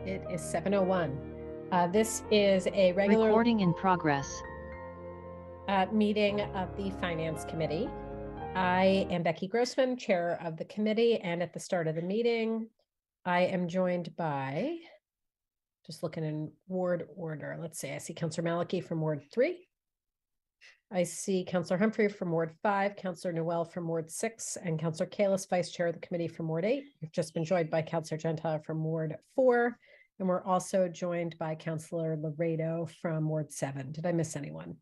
It is 7:01. This is a regular Recording in progress. Meeting of the Finance Committee. I am Becky Grossman, chair of the committee, and at the start of the meeting, I am joined by, just looking in ward order, let's see, I see Councillor Malachy from Ward 3. I see Councillor Humphrey from Ward 5, Councillor Noel from Ward 6, and Councillor Kalis, Vice Chair of the Committee from Ward 8. We've just been joined by Councillor Gentile from Ward 4, and we're also joined by Councillor Laredo from Ward 7. Did I miss anyone?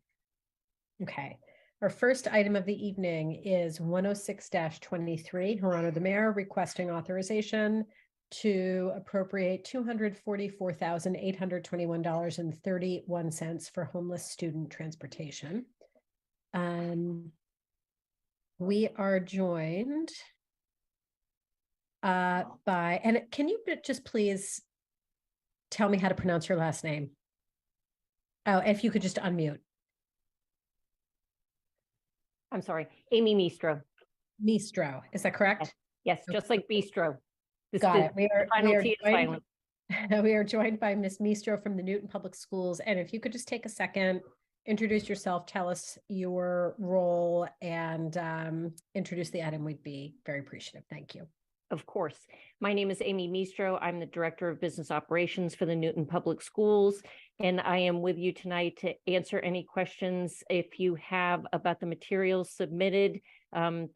Okay. Our first item of the evening is 106-23, Her Honor the Mayor requesting authorization to appropriate $244,821.31 for homeless student transportation. We are joined by, and can you just please tell me how to pronounce your last name? Oh, if you could just unmute. I'm sorry, Amy Mistro. Mistro, is that correct? Yes, just like bistro. Got it. We are joined by Ms. Mistro from the Newton Public Schools. And if you could just take a second, introduce yourself, tell us your role, and introduce the item, we'd be very appreciative. Thank you. Of course. My name is Amy Mistro. I'm the Director of Business Operations for the Newton Public Schools, and I am with you tonight to answer any questions if you have about the materials submitted.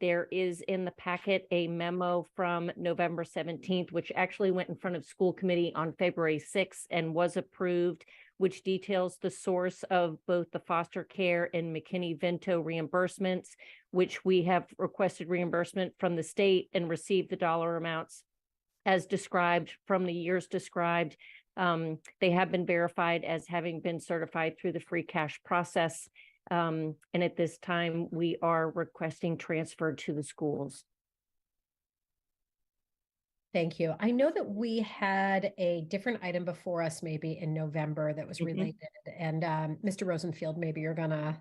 There is in the packet a memo from November 17th, which actually went in front of school committee on February 6th and was approved, which details the source of both the foster care and McKinney-Vento reimbursements, which we have requested reimbursement from the state and received the dollar amounts as described from the years described. They have been verified as having been certified through the free cash process. And at this time, we are requesting transfer to the schools. Thank you. I know that we had a different item before us maybe in November that was related. And Mr. Rosenfield, maybe you're going to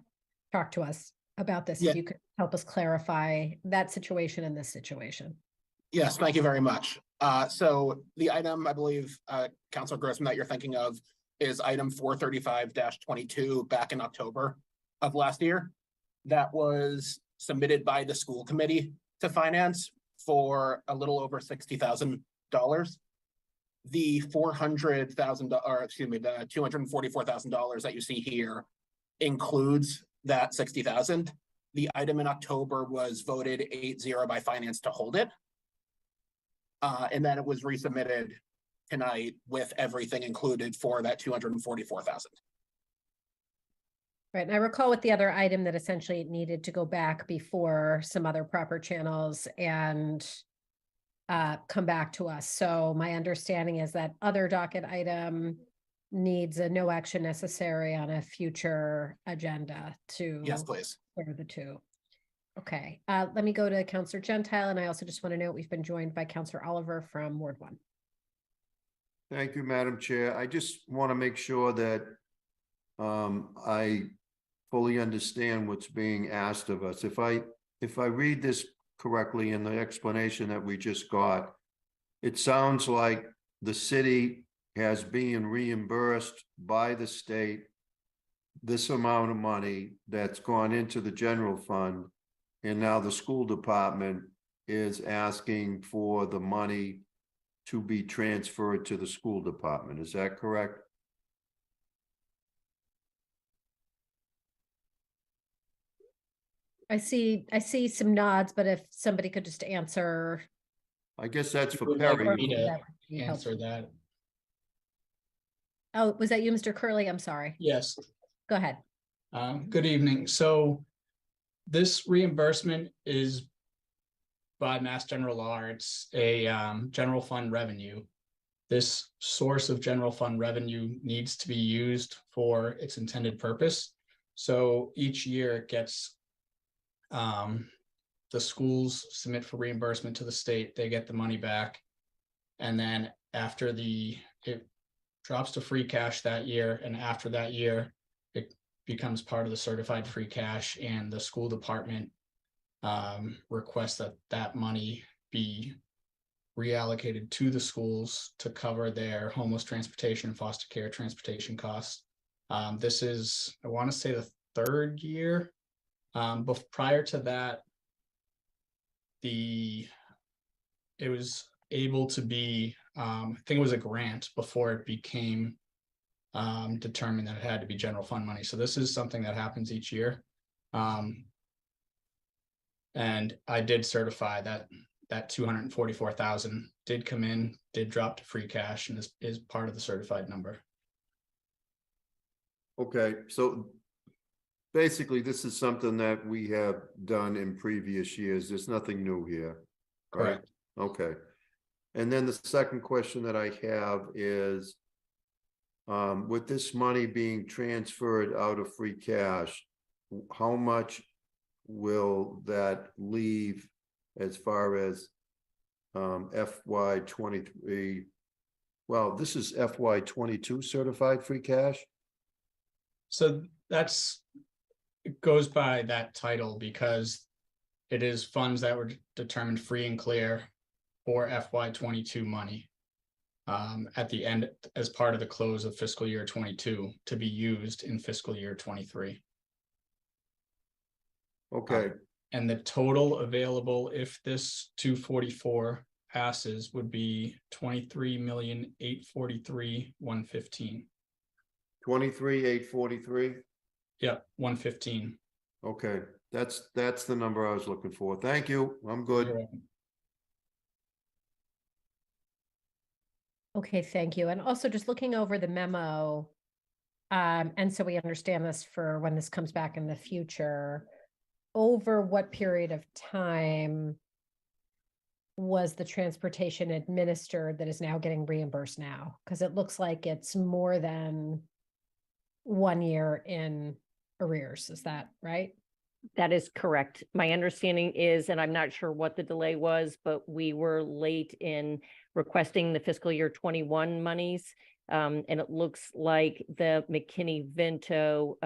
talk to us about this. Yeah. If you could help us clarify that situation and this situation. Yes, thank you very much. So the item, I believe, Councilor Grossman, that you're thinking of is item 435-22 back in October of last year. That was submitted by the school committee to finance for a little over $60,000. The $400,000, or excuse me, the $244,000 that you see here includes that $60,000. The item in October was voted 8-0 by finance to hold it. And then it was resubmitted tonight with everything included for that $244,000. Right. And I recall with the other item that essentially it needed to go back before some other proper channels and come back to us. So my understanding is that other docket item needs a no action necessary on a future agenda to Yes, please. clear the two. Okay. Let me go to Councillor Gentile. And I also just want to note we've been joined by Councillor Oliver from Ward 1. Thank you, Madam Chair. I just want to make sure that I fully understand what's being asked of us. If I read this correctly in the explanation that we just got, it sounds like the city has been reimbursed by the state this amount of money that's gone into the general fund, and now the school department is asking for the money to be transferred to the school department. Is that correct? I see some nods, but if somebody could just answer. I guess that's for Would Perry. like me to that would be answer helpful. that. Oh, was that you, Mr. Curley? I'm sorry. Yes. Go ahead. Good evening. So this reimbursement is by Mass General Law. It's a general fund revenue. This source of general fund revenue needs to be used for its intended purpose. So each year it gets the schools submit for reimbursement to the state, they get the money back. And then after it drops to free cash that year, and after that year, it becomes part of the certified free cash, and the school department requests that money be reallocated to the schools to cover their homeless transportation and foster care transportation costs. This is, I want to say, the third year. But prior to that, it was able to be, I think it was a grant before it became determined that it had to be general fund money. So this is something that happens each year. And I did certify that 244,000 did come in, did drop to free cash, and is part of the certified number. Okay, so basically, this is something that we have done in previous years. There's nothing new here. right? Correct. Okay. And then the second question that I have is, with this money being transferred out of free cash, how much will that leave as far as FY 23? Well, this is FY 22 certified free cash. So it goes by that title because it is funds that were determined free and clear for FY 22 money at the end as part of the close of fiscal year 22 to be used in fiscal year 23. Okay, And the total available if this 244 passes would be 23,843,115. 23,843. Yep, 115. Okay, that's the number I was looking for. Thank you. I'm good. You're welcome. Okay, thank you. And also just looking over the memo, and so we understand this for when this comes back in the future, over what period of time was the transportation administered that is now getting reimbursed now? Because it looks like it's more than 1 year in arrears. Is that right? That is correct. My understanding is, and I'm not sure what the delay was, but we were late in requesting the fiscal year 21 monies. And it looks like the McKinney-Vento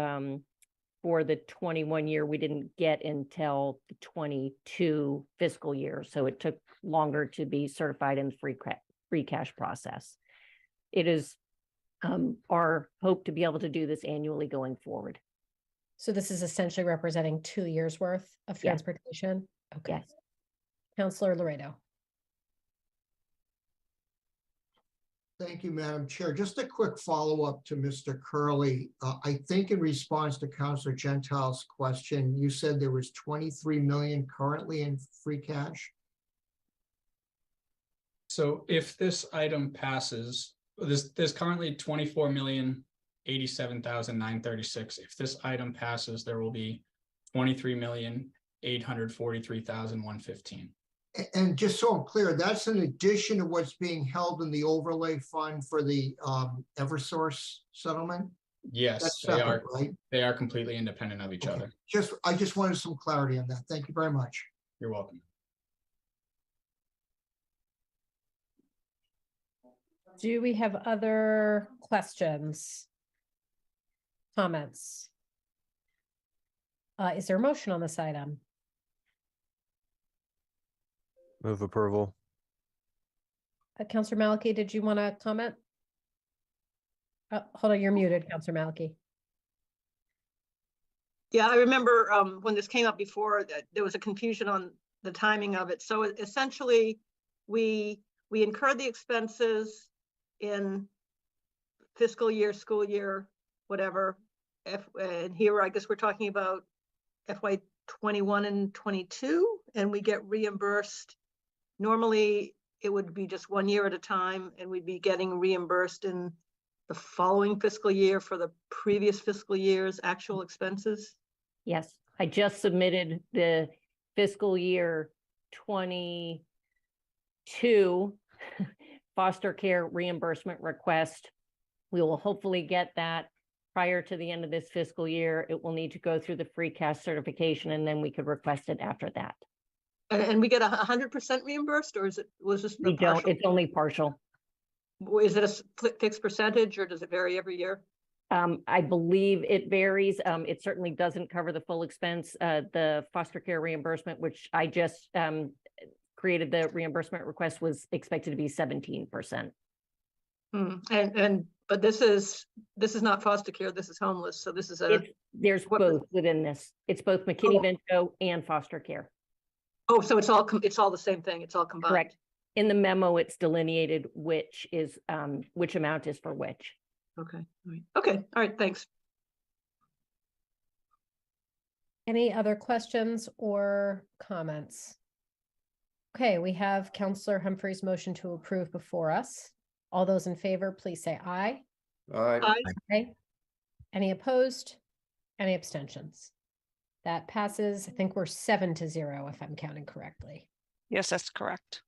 for the 21 year, we didn't get until the 22 fiscal year. So it took longer to be certified in the free cash process. It is our hope to be able to do this annually going forward. So this is essentially representing 2 years worth of Yeah. transportation? Okay. Yes. Counselor Laredo. Thank you, Madam Chair. Just a quick follow-up to Mr. Curley. I think in response to Counselor Gentile's question, you said there was 23 million currently in free cash? So if this item passes, there's currently 24,087,936. If this item passes, there will be 23,843,115. And just so I'm clear, that's in addition to what's being held in the overlay fund for the Eversource settlement? Yes, That's they are. separate, right? They are completely independent of each Okay. other. I just wanted some clarity on that. Thank you very much. You're welcome. Do we have other questions? Comments? Is there a motion on this item? Move approval. Counselor Maliki, did you want to comment? Hold on, you're muted, Counselor Maliki. Yeah, I remember when this came up before that there was a confusion on the timing of it. So essentially, we incurred the expenses in fiscal year, school year, whatever. And here, I guess we're talking about FY 21 and 22, and we get reimbursed. Normally, it would be just 1 year at a time, and we'd be getting reimbursed in the following fiscal year for the previous fiscal year's actual expenses. Yes, I just submitted the fiscal year 22 foster care reimbursement request. We will hopefully get that prior to the end of this fiscal year. It will need to go through the free cash certification, and then we could request it after that. And we get 100% reimbursed, or was this We don't, it's only partial. Is it a fixed percentage, or does it vary every year? I believe it varies. It certainly doesn't cover the full expense. The foster care reimbursement, which I just created the reimbursement request was expected to be 17%. But this is not foster care, this is homeless, so this is There's what- both within this. It's both McKinney-Vento and foster care. oh, so it's all the same thing, it's all combined. Correct. In the memo, it's delineated which amount is for which. Okay, all right. Okay, all right, thanks. Any other questions or comments? Okay, we have Counselor Humphrey's motion to approve before us. All those in favor, please say aye. All right, Aye. Aye. Any opposed? Any abstentions? That passes. I think we're 7-0 if I'm counting correctly. Yes, that's correct.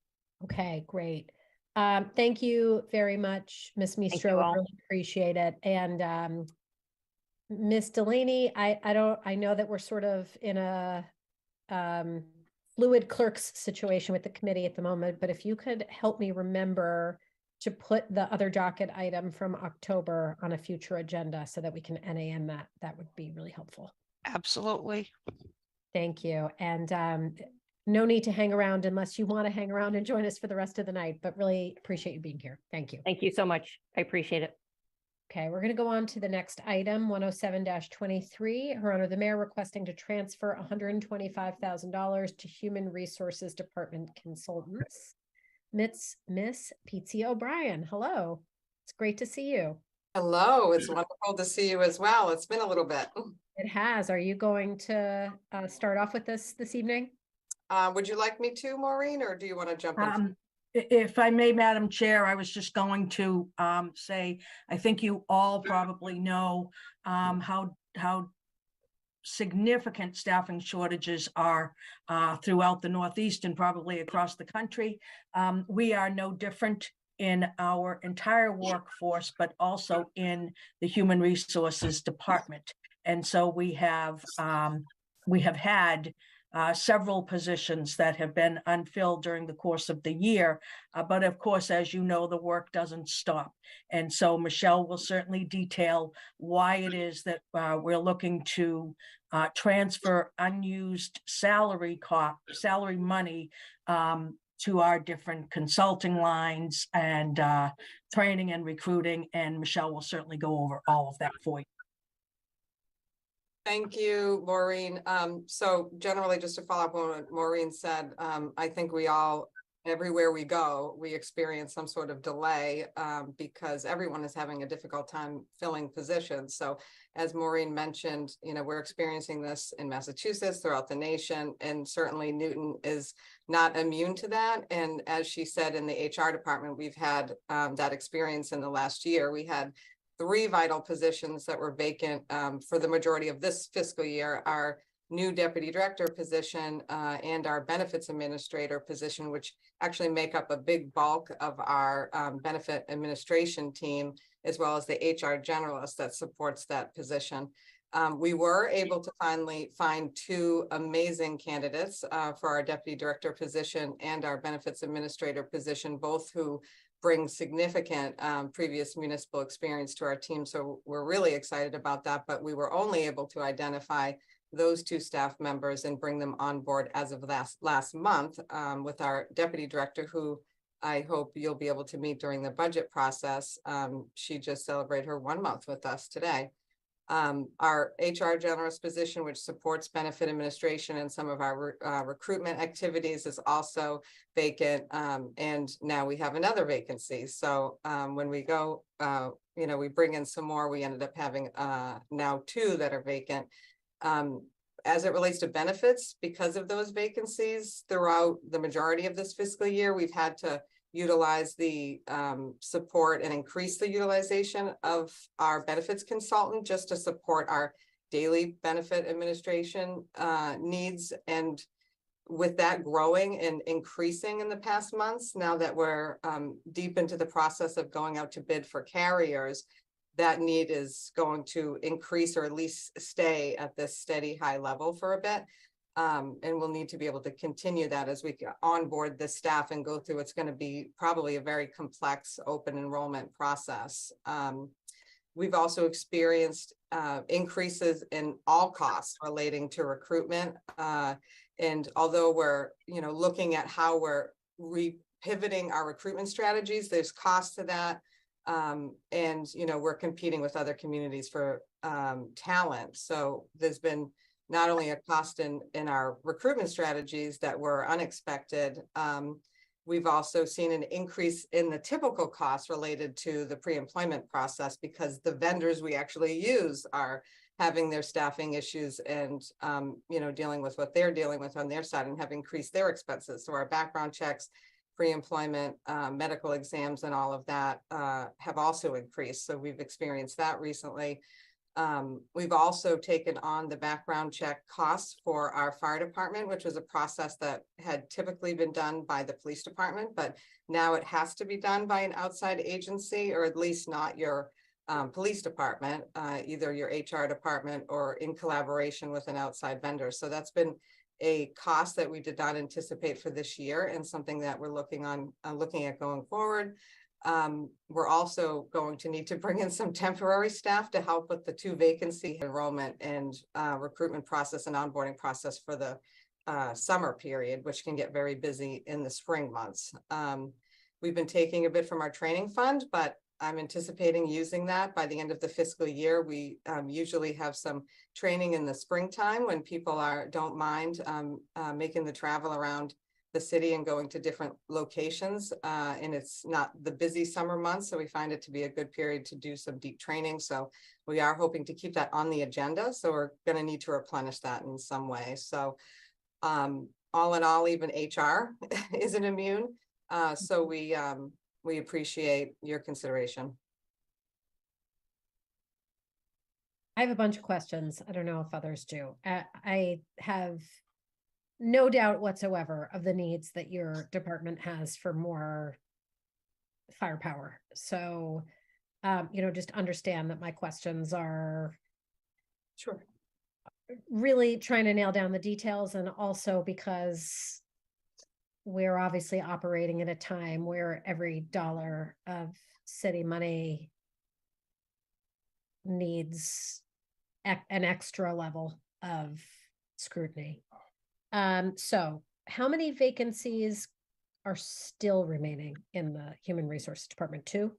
Okay, great. Thank you very much, Ms. you Mistro. all. Really appreciate it. And Ms. Delaney, I know that we're sort of in a fluid clerk's situation with the committee at the moment, but if you could help me remember to put the other docket item from October on a future agenda so that we can NAM that would be really helpful. Absolutely. Thank you. And no need to hang around unless you want to hang around and join us for the rest of the night, but really appreciate you being here. Thank you. Thank you so much. I appreciate it. Okay, we're going to go on to the next item, 107-23. Her Honor, the Mayor requesting to transfer $125,000 to Human Resources Department consultants. Miss Pizzi O'Brien, hello. It's great to see you. Hello, it's wonderful to see you as well. It's been a little bit. It has. Are you going to start off with this evening? Would you like me to, Maureen, or do you want to jump in? If I may, Madam Chair, I was just going to say, I think you all probably know how significant staffing shortages are throughout the Northeast and probably across the country. We are no different in our entire workforce, but also in the Human Resources Department. And so we have had several positions that have been unfilled during the course of the year. But of course, as you know, the work doesn't stop. And so Michelle will certainly detail why it is that we're looking to transfer unused salary money to our different consulting lines and training and recruiting. And Michelle will certainly go over all of that for you. Thank you, Maureen. So generally, just to follow up on what Maureen said, I think we all, everywhere we go, we experience some sort of delay because everyone is having a difficult time filling positions. So as Maureen mentioned, we're experiencing this in Massachusetts, throughout the nation, and certainly Newton is not immune to that. And as she said, in the HR department, we've had that experience in the last year. We had 3 vital positions that were vacant for the majority of this fiscal year: our new deputy director position and our benefits administrator position, which actually make up a big bulk of our benefit administration team, as well as the HR generalist that supports that position. We were able to finally find 2 amazing candidates for our deputy director position and our benefits administrator position, both who bring significant previous municipal experience to our team. So we're really excited about that, but we were only able to identify those 2 staff members and bring them on board as of last month with our deputy director, who I hope you'll be able to meet during the budget process. She just celebrated her 1 month with us today. Our HR generalist position, which supports benefit administration and some of our recruitment activities, is also vacant. And now we have another vacancy. So when we go, we bring in some more. We ended up having now 2 that are vacant. As it relates to benefits, because of those vacancies throughout the majority of this fiscal year, we've had to utilize the support and increase the utilization of our benefits consultant just to support our daily benefit administration needs. And with that growing and increasing in the past months, now that we're deep into the process of going out to bid for carriers, that need is going to increase or at least stay at this steady high level for a bit. And we'll need to be able to continue that as we onboard the staff and go through. It's going to be probably a very complex open enrollment process. We've also experienced increases in all costs relating to recruitment. And although we're, looking at how we're pivoting our recruitment strategies, there's cost to that. And, we're competing with other communities for talent. So there's been not only a cost in our recruitment strategies that were unexpected, we've also seen an increase in the typical costs related to the pre-employment process because the vendors we actually use are having their staffing issues and, dealing with what they're dealing with on their side and have increased their expenses. So our background checks, pre-employment, medical exams and all of that have also increased. So we've experienced that recently. We've also taken on the background check costs for our fire department, which was a process that had typically been done by the police department, but now it has to be done by an outside agency, or at least not your police department, either your HR department or in collaboration with an outside vendor. So that's been a cost that we did not anticipate for this year and something that we're looking at going forward. We're also going to need to bring in some temporary staff to help with the 2 vacancy enrollment and recruitment process and onboarding process for the summer period, which can get very busy in the spring months. We've been taking a bit from our training fund, but I'm anticipating using that by the end of the fiscal year. We usually have some training in the springtime when people don't mind making the travel around the city and going to different locations. And it's not the busy summer months, so we find it to be a good period to do some deep training. So we are hoping to keep that on the agenda. So we're going to need to replenish that in some way. So all in all, even HR isn't immune. So we appreciate your consideration. I have a bunch of questions. I don't know if others do. I have no doubt whatsoever of the needs that your department has for more firepower. So, just understand that my questions are Sure. really trying to nail down the details, and also because we're obviously operating at a time where every dollar of city money needs an extra level of scrutiny. So how many vacancies are still remaining in the Human Resources Department? 2?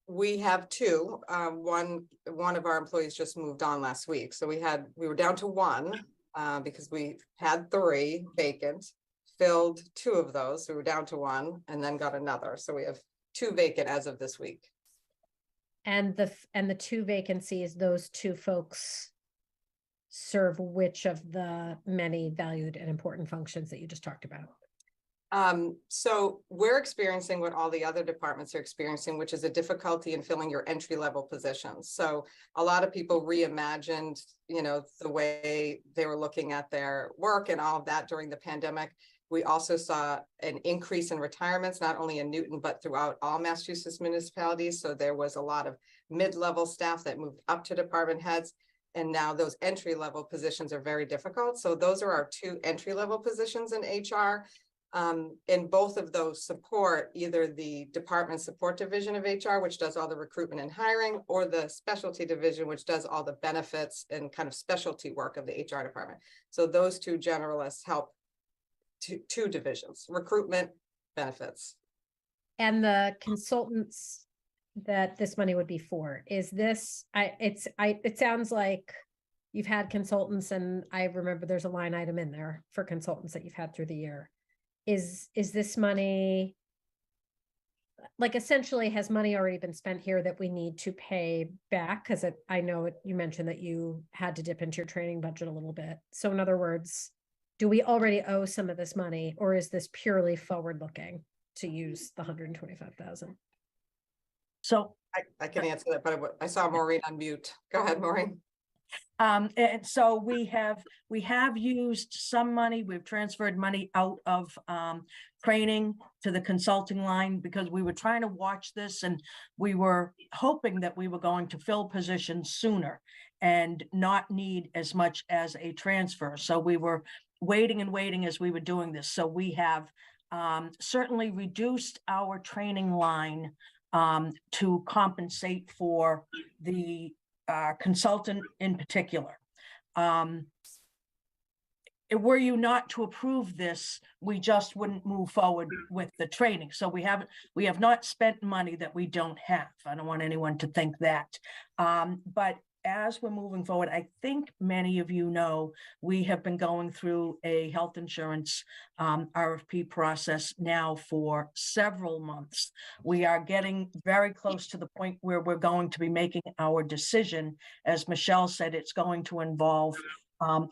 We have 2. One of our employees just moved on last week. So we were down to 1 because we had 3 vacant, filled 2 of those. So we were down to 1 and then got another. So we have 2 vacant as of this week. And the 2 vacancies, those 2 folks serve which of the many valued and important functions that you just talked about? So we're experiencing what all the other departments are experiencing, which is a difficulty in filling your entry-level positions. So a lot of people reimagined, the way they were looking at their work and all of that during the pandemic. We also saw an increase in retirements, not only in Newton, but throughout all Massachusetts municipalities. So there was a lot of mid-level staff that moved up to department heads. And now those entry-level positions are very difficult. So those are our 2 entry-level positions in HR. And both of those support either the department support division of HR, which does all the recruitment and hiring, or the specialty division, which does all the benefits and kind of specialty work of the HR department. So those 2 generalists help 2 divisions, recruitment, benefits. And the consultants that this money would be for, is this, it sounds like you've had consultants, and I remember there's a line item in there for consultants that you've had through the year. Is this money, like, essentially, has money already been spent here that we need to pay back? Because I know you mentioned that you had to dip into your training budget a little bit. So in other words, do we already owe some of this money, or is this purely forward-looking to use the $125,000? So I can answer that, but I saw Maureen on mute. Go ahead, Maureen. And so we have used some money. We've transferred money out of training to the consulting line because we were trying to watch this, and we were hoping that we were going to fill positions sooner and not need as much as a transfer. So we were waiting and waiting as we were doing this. So we have certainly reduced our training line to compensate for the consultant in particular. were you not to approve this, we just wouldn't move forward with the training. So we have not spent money that we don't have. I don't want anyone to think that. But as we're moving forward, I think many of you know, we have been going through a health insurance RFP process now for several months. We are getting very close to the point where we're going to be making our decision. As Michelle said, it's going to involve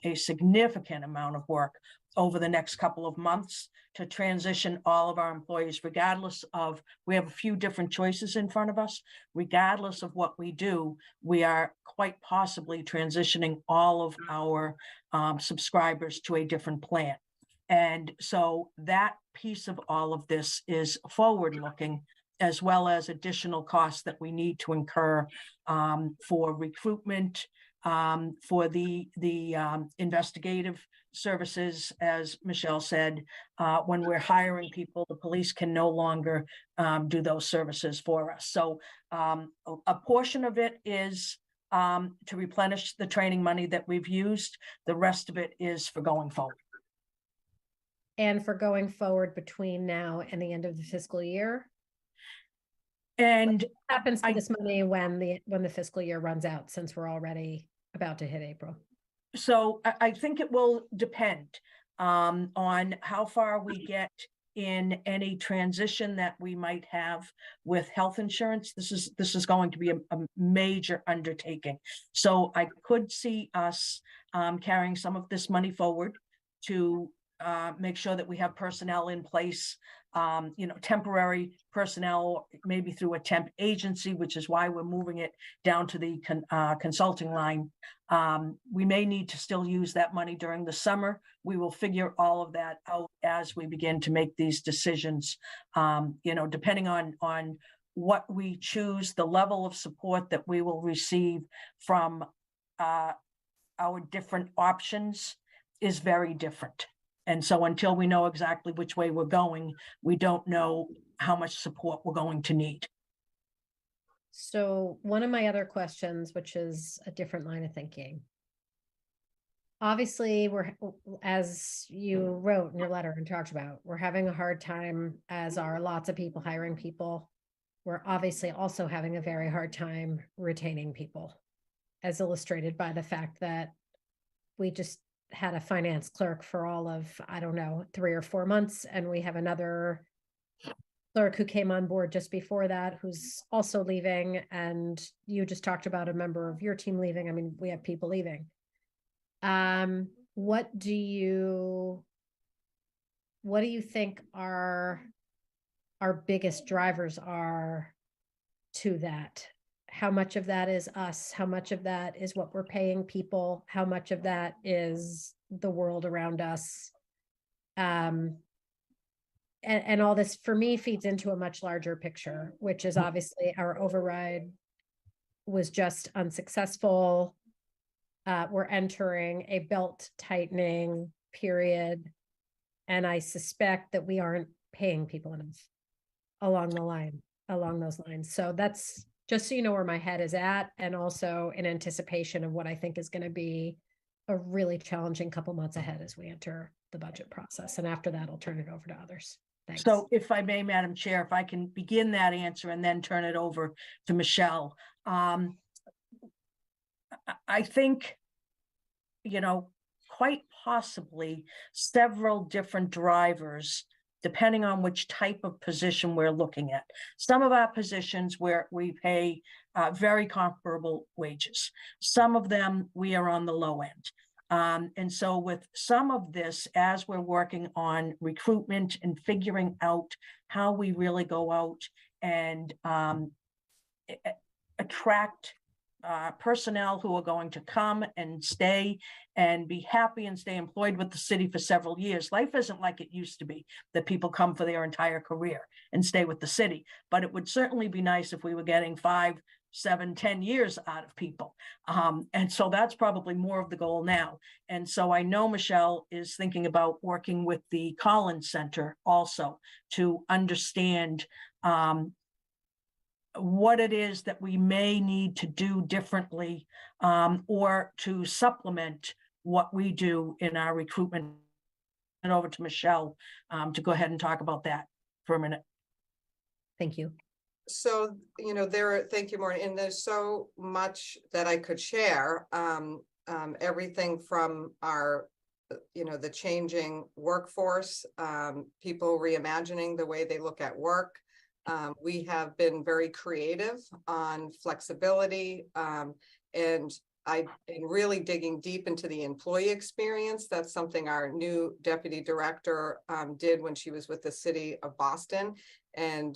a significant amount of work over the next couple of months to transition all of our employees, regardless of, we have a few different choices in front of us. Regardless of what we do, we are quite possibly transitioning all of our subscribers to a different plan. And so that piece of all of this is forward-looking, as well as additional costs that we need to incur for recruitment, for the investigative services. As Michelle said, when we're hiring people, the police can no longer do those services for us. So a portion of it is to replenish the training money that we've used. The rest of it is for going forward. And for going forward between now and the end of the fiscal year? And what happens to this money when the fiscal year runs out, since we're already about to hit April? So I think it will depend on how far we get in any transition that we might have with health insurance. This is going to be a major undertaking. So I could see us carrying some of this money forward to make sure that we have personnel in place, temporary personnel, maybe through a temp agency, which is why we're moving it down to the consulting line. We may need to still use that money during the summer. We will figure all of that out as we begin to make these decisions, depending on what we choose, the level of support that we will receive from our different options is very different. And so until we know exactly which way we're going, we don't know how much support we're going to need. So one of my other questions, which is a different line of thinking. Obviously, we're, as you wrote in your letter and talked about, we're having a hard time, as are lots of people hiring people. We're obviously also having a very hard time retaining people, as illustrated by the fact that we just had a finance clerk for all of, I don't know, 3 or 4 months. And we have another clerk who came on board just before that, who's also leaving. And you just talked about a member of your team leaving. I mean, we have people leaving. What do you think our biggest drivers are to that? How much of that is us? How much of that is what we're paying people? How much of that is the world around us? And all this, for me, feeds into a much larger picture, which is obviously our override was just unsuccessful. We're entering a belt tightening period. And I suspect that we aren't paying people enough along those lines. So that's just so you know where my head is at, and also in anticipation of what I think is going to be a really challenging couple months ahead as we enter the budget process. And after that, I'll turn it over to others. Thanks. So if I may, Madam Chair, if I can begin that answer and then turn it over to Michelle. I think, quite possibly several different drivers, depending on which type of position we're looking at. Some of our positions where we pay very comparable wages. Some of them we are on the low end. And so with some of this, as we're working on recruitment and figuring out how we really go out and attract personnel who are going to come and stay and be happy and stay employed with the city for several years. Life isn't like it used to be, that people come for their entire career and stay with the city. But it would certainly be nice if we were getting 5, 7, 10 years out of people. And so that's probably more of the goal now. And so I know Michelle is thinking about working with the Collins Center also to understand what it is that we may need to do differently or to supplement what we do in our recruitment. And over to Michelle to go ahead and talk about that for a minute. Thank you. So, thank you, Maureen, and there's so much that I could share. Everything from our, the changing workforce, people reimagining the way they look at work. We have been very creative on flexibility, and really digging deep into the employee experience. That's something our new deputy director did when she was with the city of Boston. And,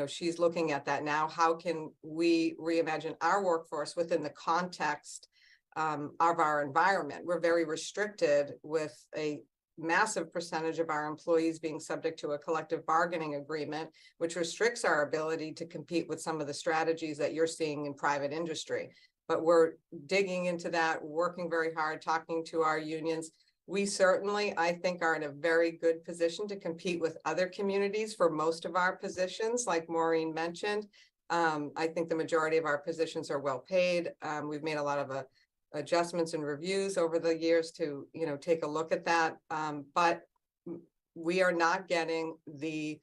she's looking at that now. How can we reimagine our workforce within the context of our environment? We're very restricted with a massive percentage of our employees being subject to a collective bargaining agreement, which restricts our ability to compete with some of the strategies that you're seeing in private industry. But we're digging into that, working very hard, talking to our unions. We certainly, I think, are in a very good position to compete with other communities for most of our positions, like Maureen mentioned. I think the majority of our positions are well paid. We've made a lot of adjustments and reviews over the years to, take a look at that. But we are not getting the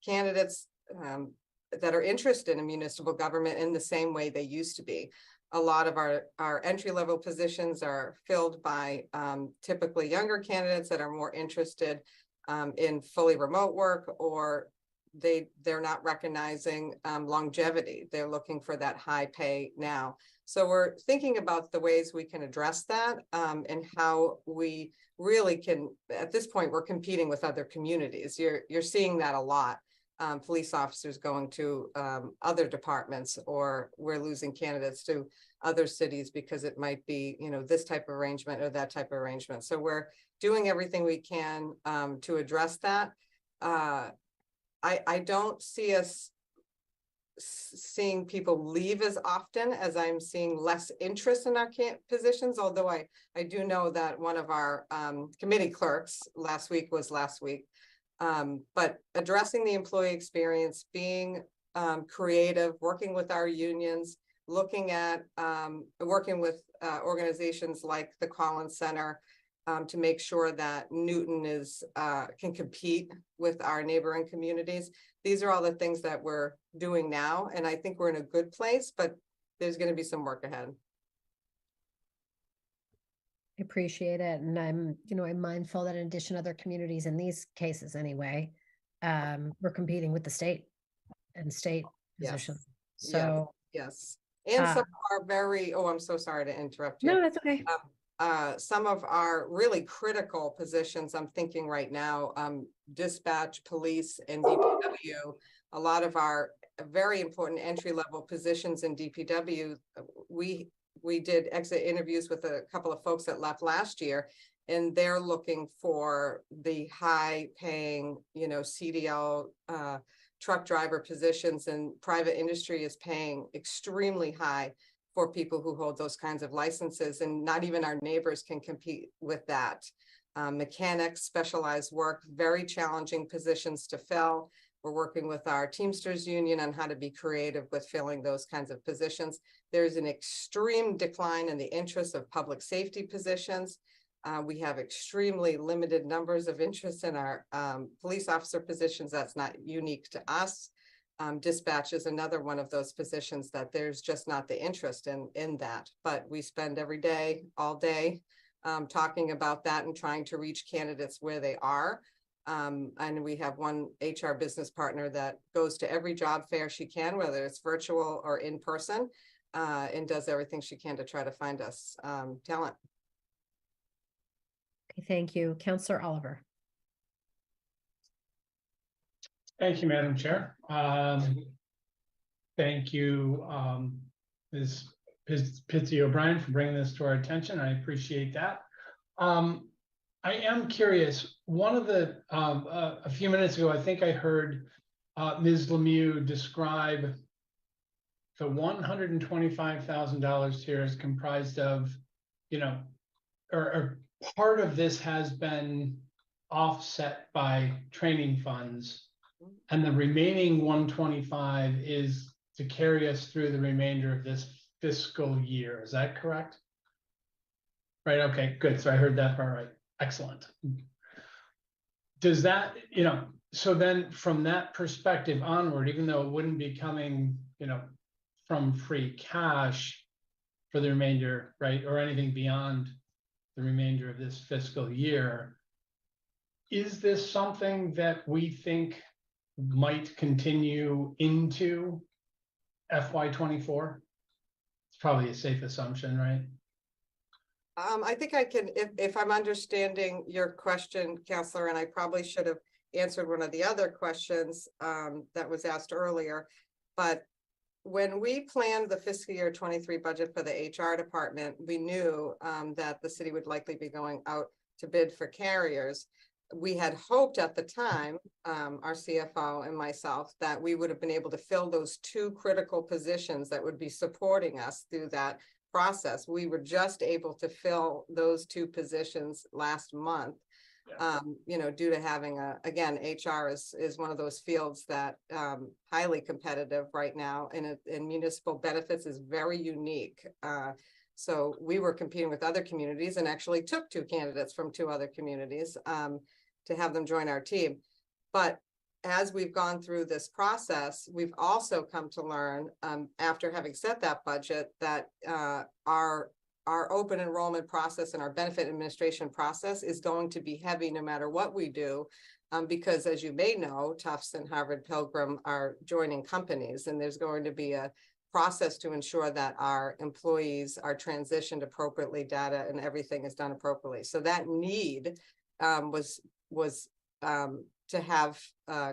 candidates that are interested in municipal government in the same way they used to be. A lot of our entry-level positions are filled by typically younger candidates that are more interested in fully remote work, or they're not recognizing longevity. They're looking for that high pay now. So we're thinking about the ways we can address that and how we really can. At this point, we're competing with other communities. You're seeing that a lot. Police officers going to other departments, or we're losing candidates to other cities because it might be, this type of arrangement or that type of arrangement. So we're doing everything we can to address that. I don't see us seeing people leave as often as I'm seeing less interest in our positions, although I do know that one of our committee clerks last week. But addressing the employee experience, being creative, working with our unions, looking at working with organizations like the Collins Center to make sure that Newton can compete with our neighboring communities. These are all the things that we're doing now, and I think we're in a good place, but there's going to be some work ahead. I appreciate it. And I'm mindful that in addition to other communities, in these cases anyway, we're competing with the state and state positions. So yes. And some are very, I'm so sorry to interrupt you. No, that's okay. Some of our really critical positions, I'm thinking right now, dispatch, police, and DPW, a lot of our very important entry-level positions in DPW, we did exit interviews with a couple of folks that left last year, and they're looking for the high paying, CDL truck driver positions, and private industry is paying extremely high for people who hold those kinds of licenses, and not even our neighbors can compete with that. Mechanics, specialized work, very challenging positions to fill. We're working with our Teamsters union on how to be creative with filling those kinds of positions. There's an extreme decline in the interest of public safety positions. We have extremely limited numbers of interest in our police officer positions. That's not unique to us. Dispatch is another one of those positions that there's just not the interest in that. But we spend every day, all day, talking about that and trying to reach candidates where they are. And we have one HR business partner that goes to every job fair she can, whether it's virtual or in person, and does everything she can to try to find us talent. Okay, thank you. Councillor Oliver. Thank you, Madam Chair. Thank you, Ms. Pitsy O'Brien, for bringing this to our attention. I appreciate that. I am curious. One of the a few minutes ago, I think I heard Ms. Lemieux describe the $125,000 here is comprised of, or part of this has been offset by training funds, and the remaining 125 is to carry us through the remainder of this fiscal year. Is that correct? Right, okay, good. So I heard that part right. Excellent. Does that, so then from that perspective onward, even though it wouldn't be coming, from free cash for the remainder, right, or anything beyond the remainder of this fiscal year, is this something that we think might continue into FY24? It's probably a safe assumption, right? I think I can, if I'm understanding your question, Counselor, and I probably should have answered one of the other questions that was asked earlier, but when we planned the fiscal year 23 budget for the HR department, we knew that the city would likely be going out to bid for carriers. We had hoped at the time, our CFO and myself, that we would have been able to fill those two critical positions that would be supporting us through that process. We were just able to fill those two positions last month. Due to having again, HR is one of those fields that highly competitive right now, and municipal benefits is very unique. So we were competing with other communities and actually took two candidates from two other communities to have them join our team. But as we've gone through this process, we've also come to learn after having set that budget that our open enrollment process and our benefit administration process is going to be heavy no matter what we do, because as you may know, Tufts and Harvard Pilgrim are joining companies, and there's going to be a process to ensure that our employees are transitioned appropriately, data and everything is done appropriately. So that need was to have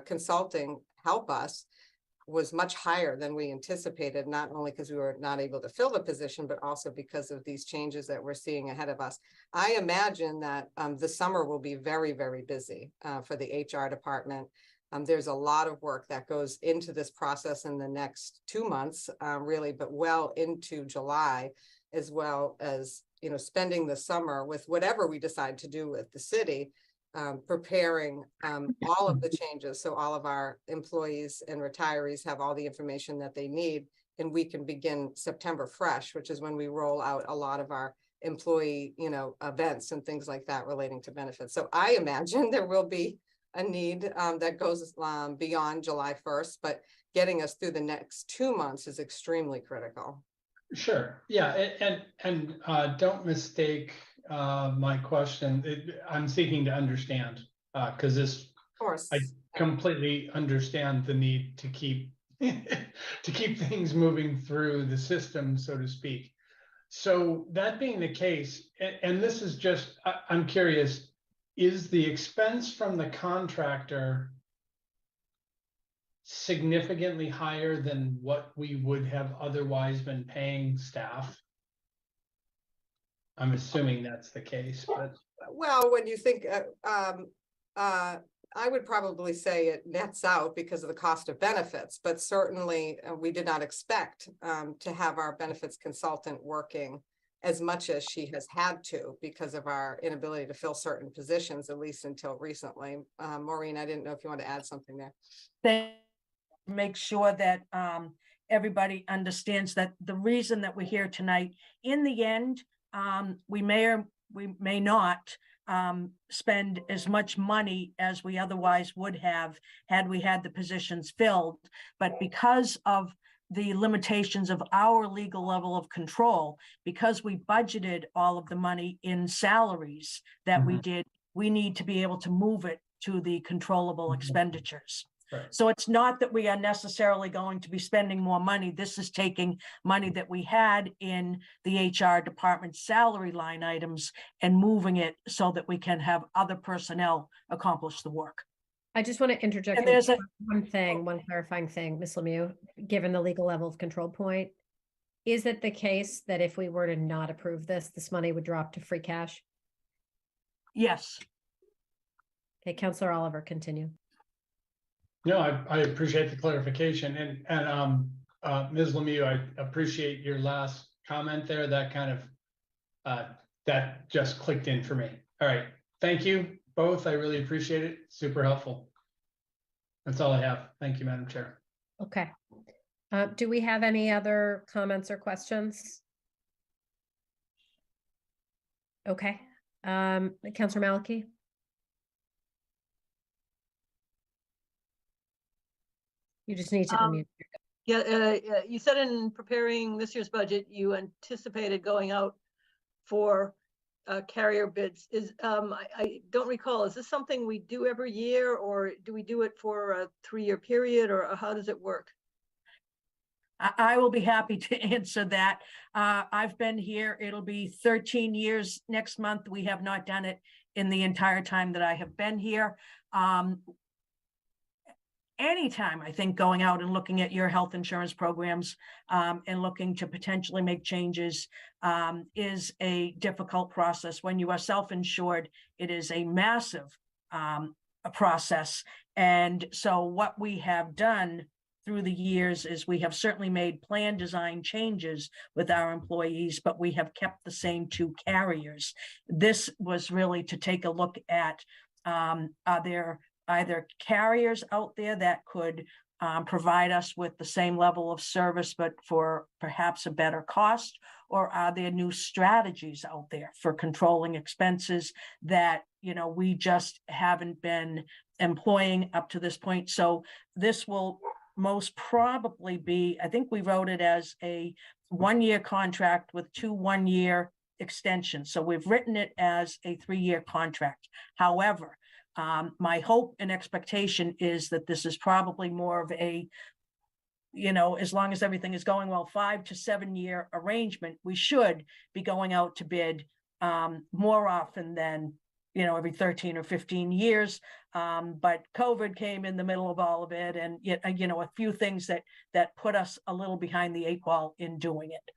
consulting help us was much higher than we anticipated, not only because we were not able to fill the position, but also because of these changes that we're seeing ahead of us. I imagine that the summer will be very, very busy for the HR department. There's a lot of work that goes into this process in the next 2 months, really, but well into July, as well as, spending the summer with whatever we decide to do with the city, preparing all of the changes. So all of our employees and retirees have all the information that they need, and we can begin September fresh, which is when we roll out a lot of our employee, events and things like that relating to benefits. So I imagine there will be a need that goes beyond July 1st, but getting us through the next 2 months is extremely critical. Sure. Yeah. And don't mistake my question. I'm seeking to understand because this, Of course, I completely understand the need to keep to keep things moving through the system, so to speak. So that being the case, and this is just, I'm curious, is the expense from the contractor significantly higher than what we would have otherwise been paying staff? I'm assuming that's the case, but well, when you think, I would probably say it nets out because of the cost of benefits, but certainly we did not expect to have our benefits consultant working as much as she has had to because of our inability to fill certain positions, at least until recently. Maureen, I didn't know if you want to add something there. Make sure that everybody understands that the reason that we're here tonight, in the end, we may or we may not spend as much money as we otherwise would have had we had the positions filled. But because of the limitations of our legal level of control, because we budgeted all of the money in salaries that we did, we need to be able to move it to the controllable expenditures. Right. So it's not that we are necessarily going to be spending more money. This is taking money that we had in the HR department salary line items and moving it so that we can have other personnel accomplish the work. I just want to interject And there's one clarifying thing, Ms. Lemieux, given the legal level of control point. Is it the case that if we were to not approve this money would drop to free cash? Yes. Okay, Councillor Oliver, continue. no, I appreciate the clarification, and Ms. Lemieux, I appreciate your last comment there. That kind of that just clicked in for me. All right, thank you both. I really appreciate it. Super helpful. That's all I have. Thank you, Madam Chair. Okay. Do we have any other comments or questions? Okay, Councillor Malachy? You just need to unmute. Yeah, you said in preparing this year's budget, you anticipated going out for carrier bids. I don't recall, is this something we do every year, or do we do it for a 3-year period, or how does it work? I will be happy to answer that. I've been here, it'll be 13 years next month. We have not done it in the entire time that I have been here. Anytime, I think, going out and looking at your health insurance programs and looking to potentially make changes is a difficult process. When you are self-insured, it is a massive process. And so what we have done through the years is we have certainly made plan design changes with our employees, but we have kept the same 2 carriers. This was really to take a look at, are there either carriers out there that could provide us with the same level of service, but for perhaps a better cost? Or are there new strategies out there for controlling expenses that, you know, we just haven't been employing up to this point? So this will most probably be, I think we wrote it as a 1-year contract with 2 1-year extensions. So we've written it as a 3-year contract. However, my hope and expectation is that this is probably more of a, you know, as long as everything is going well, 5 to 7 year arrangement. We should be going out to bid more often than, you know, every 13 or 15 years. But COVID came in the middle of all of it, and yet, you know, a few things that put us a little behind the 8 ball in doing it.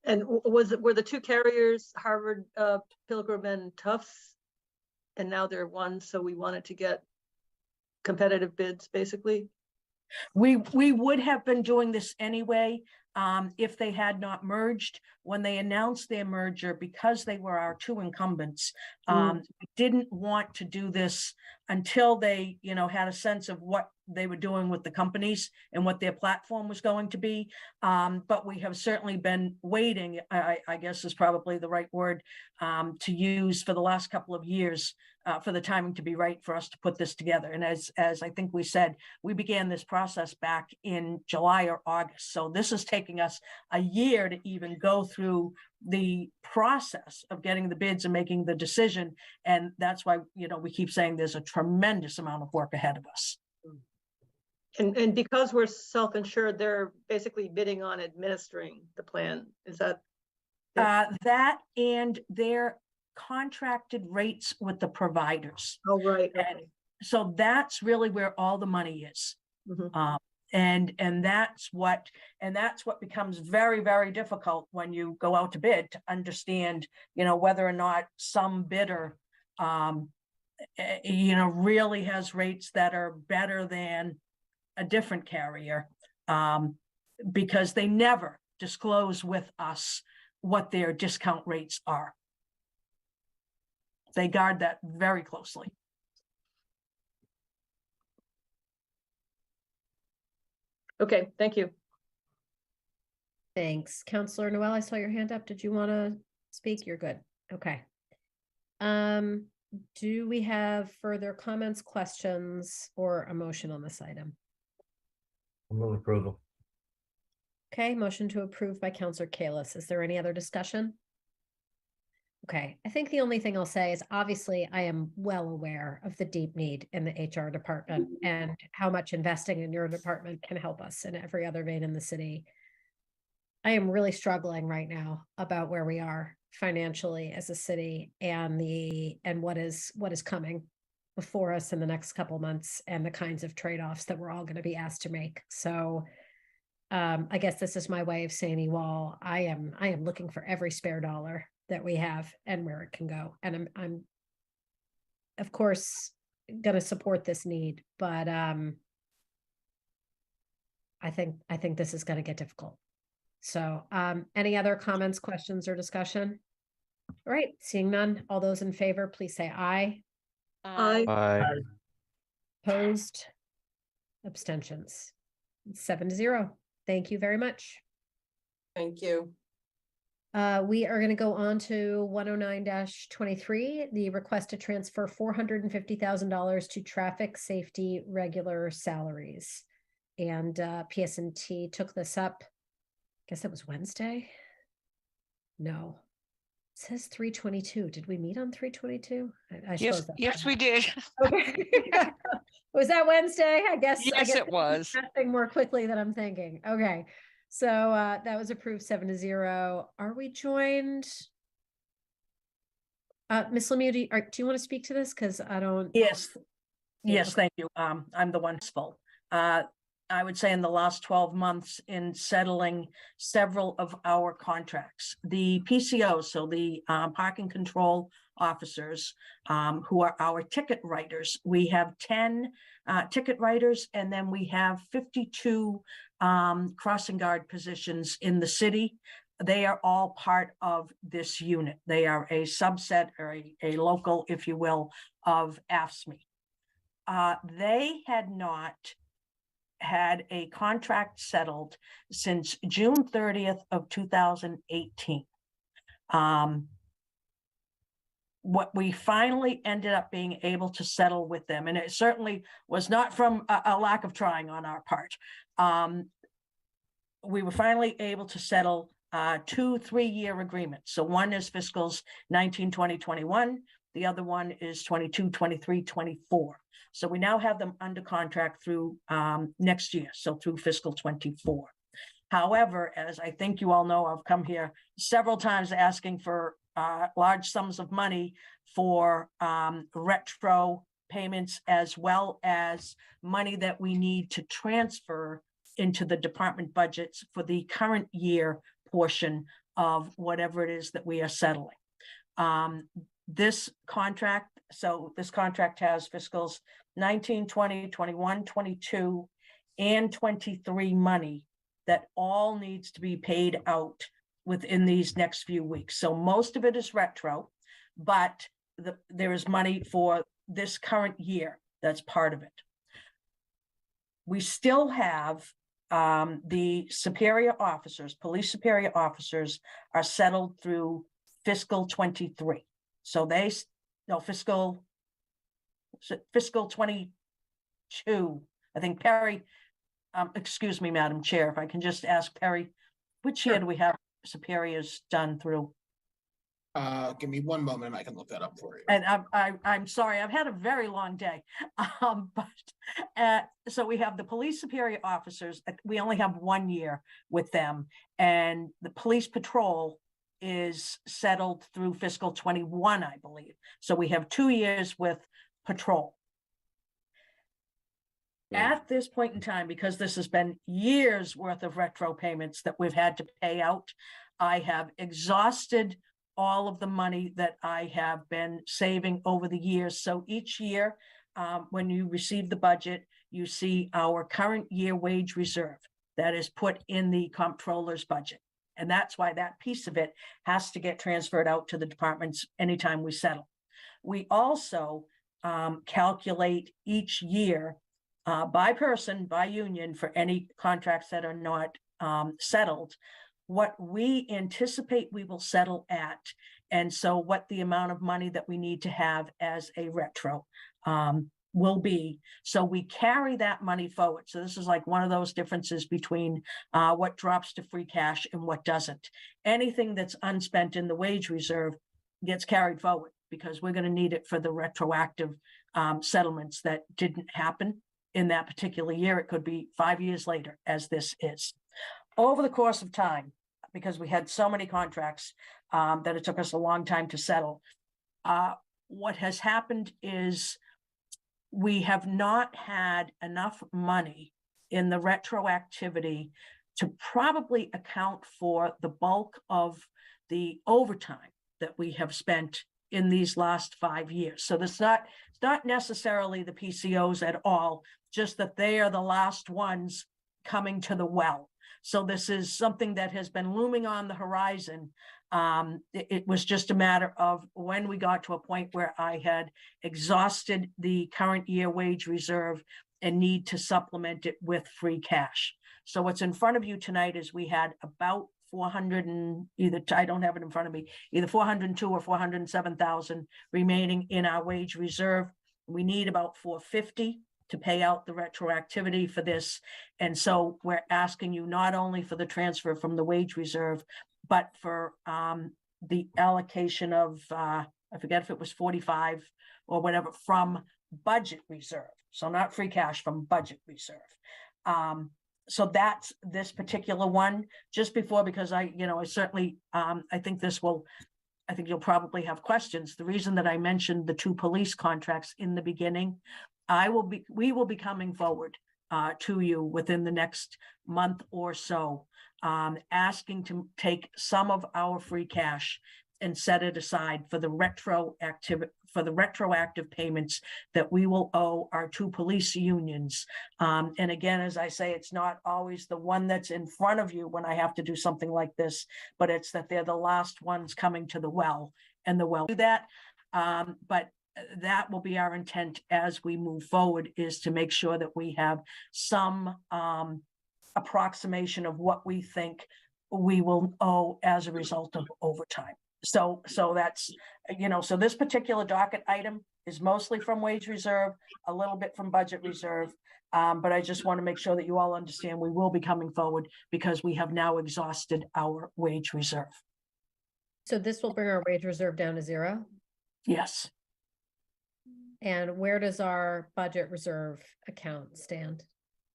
And were the 2 carriers Harvard, Pilgrim, and Tufts? And now they're one, so we wanted to get competitive bids, basically? We would have been doing this anyway if they had not merged. When they announced their merger, because they were our 2 incumbents, we didn't want to do this until they, you know, had a sense of what they were doing with the companies and what their platform was going to be. But we have certainly been waiting, I guess is probably the right word to use, for the last couple of years for the timing to be right for us to put this together. And as I think we said, we began this process back in July or August. So this is taking us a year to even go through the process of getting the bids and making the decision. And that's why, you know, we keep saying there's a tremendous amount of work ahead of us. And because we're self-insured, they're basically bidding on administering the plan. Is that? That and their contracted rates with the providers. Oh, right. And so that's really where all the money is. And that's what becomes very, very difficult when you go out to bid, to understand, you know, whether or not some bidder, you know, really has rates that are better than a different carrier, because they never disclose with us what their discount rates are. They guard that very closely. Okay, thank you. Thanks. Councillor Noel, I saw your hand up. Did you want to speak? You're good. Okay. Do we have further comments, questions, or a motion on this item? Move approval. Okay, motion to approve by Councillor Kalis. Is there any other discussion? Okay, I think the only thing I'll say is, obviously I am well aware of the deep need in the HR department and how much investing in your department can help us in every other vein in the city. I am really struggling right now about where we are financially as a city and what is coming before us in the next couple months and the kinds of trade-offs that we're all going to be asked to make. So I guess this is my way of saying, you all, I am looking for every spare dollar that we have and where it can go. And I'm of course going to support this need, but I think this is going to get difficult. So any other comments, questions, or discussion? All right, seeing none, all those in favor, please say aye. Aye. Aye. Opposed? Abstentions? 7-0. Thank you very much. Thank you. We are going to go on to 109-23, the request to transfer $450,000 to traffic safety regular salaries. And PS&T took this up, I guess it was Wednesday? No. It says 3/22. Did we meet on 3/22? I Yes, suppose that's yes, we did. okay. Was that Wednesday? I guess Yes, it was. Passing more quickly than I'm thinking. Okay. So that was approved 7-0. Are we joined? Ms. Lemieux, do you want to speak to this? Because I don't. Yes, Yeah, yes, okay. thank you. I'm the one full. I would say in the last 12 months in settling several of our contracts, the PCOs, so the parking control officers, who are our ticket writers. We have 10 ticket writers, and then we have 52 crossing guard positions in the city. They are all part of this unit. They are a subset or a local, if you will, of AFSCME. They had not had a contract settled since June 30th of 2018. What we finally ended up being able to settle with them, and it certainly was not from a lack of trying on our part. We were finally able to settle 2 3-year agreements. So one is fiscals 19, 20, 21. The other one is 22, 23, 24. So we now have them under contract through next year, so through fiscal 24. However, as I think you all know, I've come here several times asking for large sums of money for retro payments, as well as money that we need to transfer into the department budgets for the current year portion of whatever it is that we are settling. This contract has fiscals 19, 20, 21, 22, and 23 money that all needs to be paid out within these next few weeks. So most of it is retro, but there is money for this current year that's part of it. We still have the superior officers, police superior officers are settled through fiscal 23. So fiscal 22. I think Perry, excuse me, Madam Chair, if I can just ask Perry, which year do we have superiors done through? Give me one moment, I can look that up for you. And I'm sorry, I've had a very long day. So we have the police superior officers. We only have 1 year with them, and the police patrol is settled through fiscal 21, I believe. So we have 2 years with patrol. At this point in time, because this has been years worth of retro payments that we've had to pay out, I have exhausted all of the money that I have been saving over the years. So each year, when you receive the budget, you see our current year wage reserve that is put in the comptroller's budget. And that's why that piece of it has to get transferred out to the departments anytime we settle. We also calculate each year by person, by union, for any contracts that are not settled, what we anticipate we will settle at. And so what the amount of money that we need to have as a retro will be. So we carry that money forward. So this is like one of those differences between what drops to free cash and what doesn't. Anything that's unspent in the wage reserve gets carried forward because we're going to need it for the retroactive settlements that didn't happen in that particular year. It could be 5 years later, as this is. Over the course of time, because we had so many contracts that it took us a long time to settle, what has happened is we have not had enough money in the retroactivity to probably account for the bulk of the overtime that we have spent in these last 5 years. So it's not necessarily the PCOs at all, just that they are the last ones coming to the well. So this is something that has been looming on the horizon. It was just a matter of when we got to a point where I had exhausted the current year wage reserve and need to supplement it with free cash. So what's in front of you tonight is we had about 400 and I don't have it in front of me, either 402 or 407,000 remaining in our wage reserve. We need about 450 to pay out the retroactivity for this. And so we're asking you not only for the transfer from the wage reserve, but for the allocation of, I forget if it was 45 or whatever, from budget reserve. So not free cash, from budget reserve. So that's this particular one. Just before, because I certainly, I think you'll probably have questions. The reason that I mentioned the 2 police contracts in the beginning, we will be coming forward to you within the next month or so, asking to take some of our free cash and set it aside for the retroactive payments that we will owe our 2 police unions. And again, as I say, it's not always the one that's in front of you when I have to do something like this, but it's that they're the last ones coming to the well, and the well do that. But that will be our intent as we move forward, is to make sure that we have some approximation of what we think we will owe as a result of overtime. So that's, so this particular docket item is mostly from wage reserve, a little bit from budget reserve. But I just want to make sure that you all understand we will be coming forward because we have now exhausted our wage reserve. So this will bring our wage reserve down to 0? Yes. And where does our budget reserve account stand?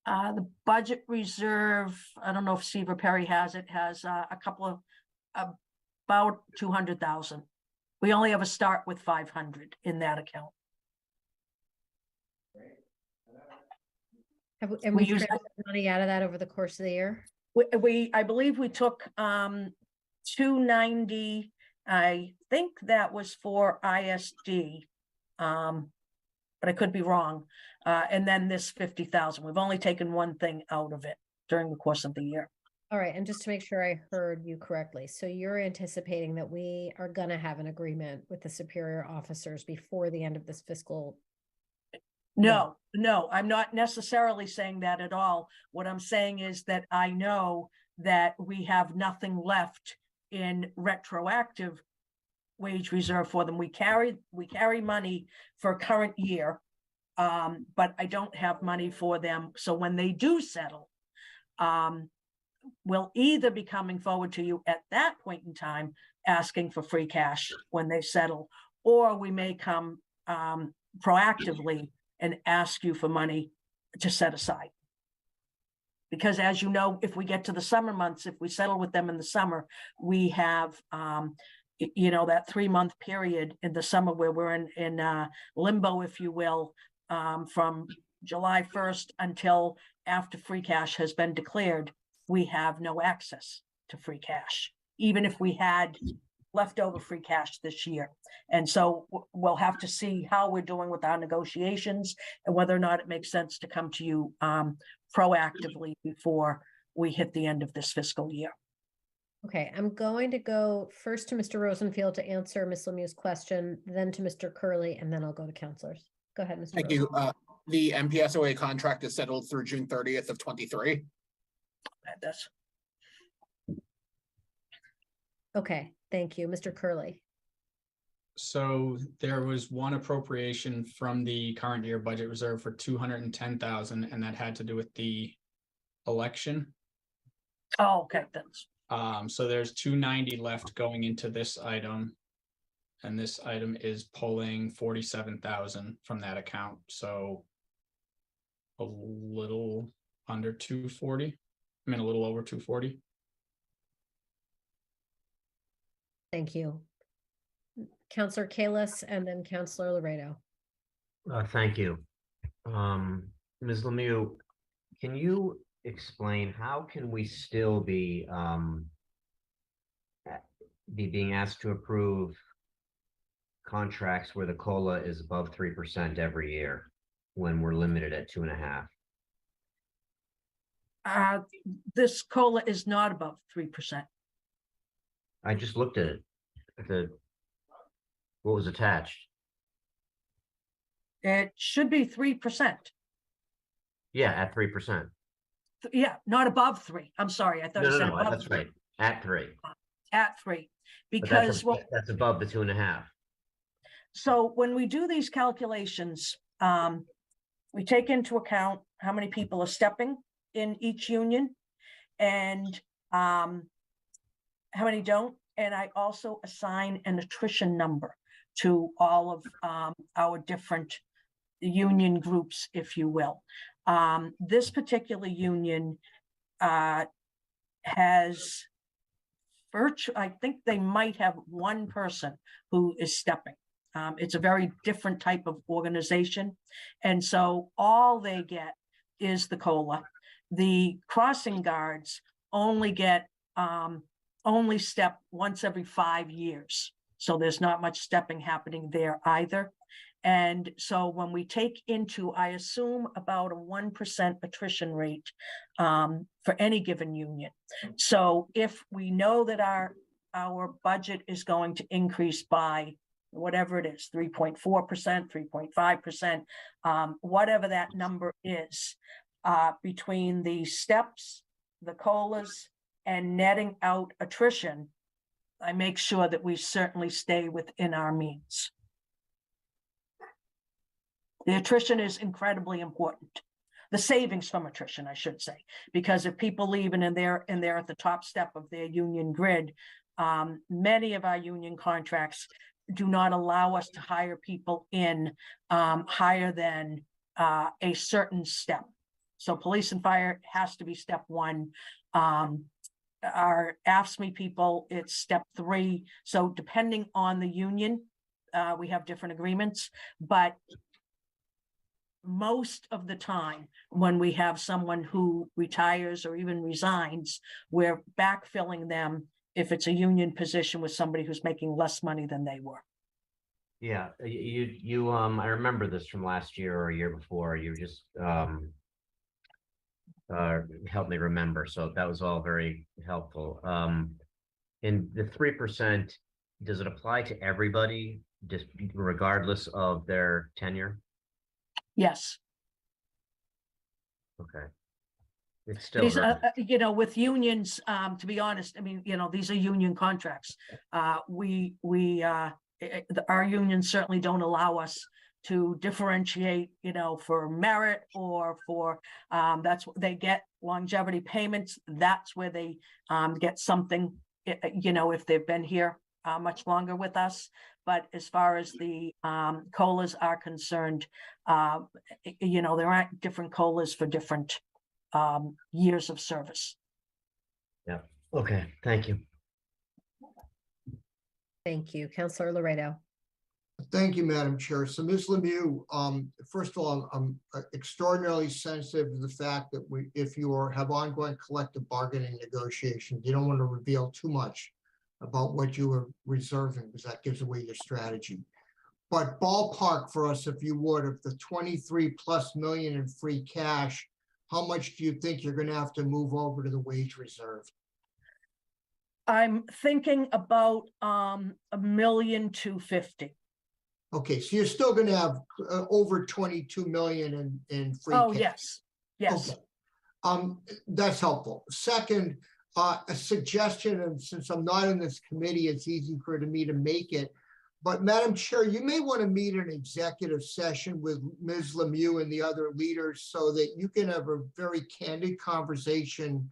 The budget reserve, I don't know if Steve or Perry has it, has a couple of, about 200,000. We only have a start with 500 in that account. And we transferred money out of that over the course of the year? I believe we took 290. I think that was for ISD, but I could be wrong. And then this 50,000. We've only taken one thing out of it during the course of the year. All right, and just to make sure I heard you correctly, so you're anticipating that we are going to have an agreement with the superior officers before the end of this fiscal? No, I'm not necessarily saying that at all. What I'm saying is that I know that we have nothing left in retroactive wage reserve for them. We carry money for current year, but I don't have money for them. So when they do settle, we'll either be coming forward to you at that point in time, asking for free cash when they settle, or we may come proactively and ask you for money to set aside. Because as you know, if we get to the summer months, if we settle with them in the summer, we have, that 3-month period in the summer where we're in limbo, if you will, from July 1st until after free cash has been declared. We have no access to free cash, even if we had leftover free cash this year. And so we'll have to see how we're doing with our negotiations and whether or not it makes sense to come to you proactively before we hit the end of this fiscal year. Okay, I'm going to go first to Mr. Rosenfield to answer Ms. Lemieux's question, then to Mr. Curley, and then I'll go to counselors. Go ahead, Mr. Thank you. The MPSOA contract is settled through June 30th of 23. That's okay. Thank you, Mr. Curley. So there was one appropriation from the current year budget reserve for 210,000, and that had to do with the election. Oh, okay. That's So there's 290 left going into this item, and this item is pulling 47,000 from that account. So a little under 240. I mean, a little over 240. Thank you. Counselor Kalis and then Counselor Laredo. Thank you. Ms. Lemieux, can you explain how can we still be being asked to approve contracts where the COLA is above 3% every year when we're limited at 2.5%? this COLA is not above 3%. I just looked at it, what was attached. It should be 3%. Yeah, at 3%. Yeah, not above 3. I'm sorry. I thought No, you no, said no, above that's 3. right, at 3. At 3. But that's, Because what that's above the 2.5. So when we do these calculations, we take into account how many people are stepping in each union and how many don't. And I also assign an attrition number to all of our different union groups, if you will. This particular union has I think they might have one person who is stepping. It's a very different type of organization. And so all they get is the COLA. The crossing guards only get, only step once every 5 years. So there's not much stepping happening there either. And so when we take into, I assume about a 1% attrition rate for any given union. So if we know that our budget is going to increase by whatever it is, 3.4%, 3.5%, whatever that number is, between the steps, the COLAs, and netting out attrition, I make sure that we certainly stay within our means. The attrition is incredibly important. The savings from attrition, I should say, because if people leave and they're at the top step of their union grid, many of our union contracts do not allow us to hire people in higher than a certain step. So police and fire has to be step 1. Our AFSCME people, it's step 3. So depending on the union, we have different agreements, but most of the time when we have someone who retires or even resigns, we're backfilling them if it's a union position with somebody who's making less money than they were. Yeah, you I remember this from last year or a year before. You just helped me remember. So that was all very helpful. And the 3%, does it apply to everybody, just regardless of their tenure? Yes. Okay. It's still These, hurting. you know, with unions, to be honest, I mean, you know, these are union contracts. Our unions certainly don't allow us to differentiate, you know, for merit or for, that's what they get, longevity payments. That's where they get something, you know, if they've been here much longer with us. But as far as the COLAs are concerned, you know, there aren't different COLAs for different years of service. Yeah. Okay. Thank you. Thank you. Councilor Laredo. Thank you, Madam Chair. So Ms. Lemieux, first of all, I'm extraordinarily sensitive to the fact that if you have ongoing collective bargaining negotiations, you don't want to reveal too much about what you are reserving, because that gives away your strategy. But ballpark for us, if you would, of the 23+ million in free cash, how much do you think you're going to have to move over to the wage reserve? I'm thinking about $1,250,000. Okay, so you're still going to have over 22 million in free Oh, cash. yes, yes. Okay. That's helpful. Second, a suggestion, and since I'm not in this committee, it's easy for me to make it. But Madam Chair, you may want to meet an executive session with Ms. Lemieux and the other leaders so that you can have a very candid conversation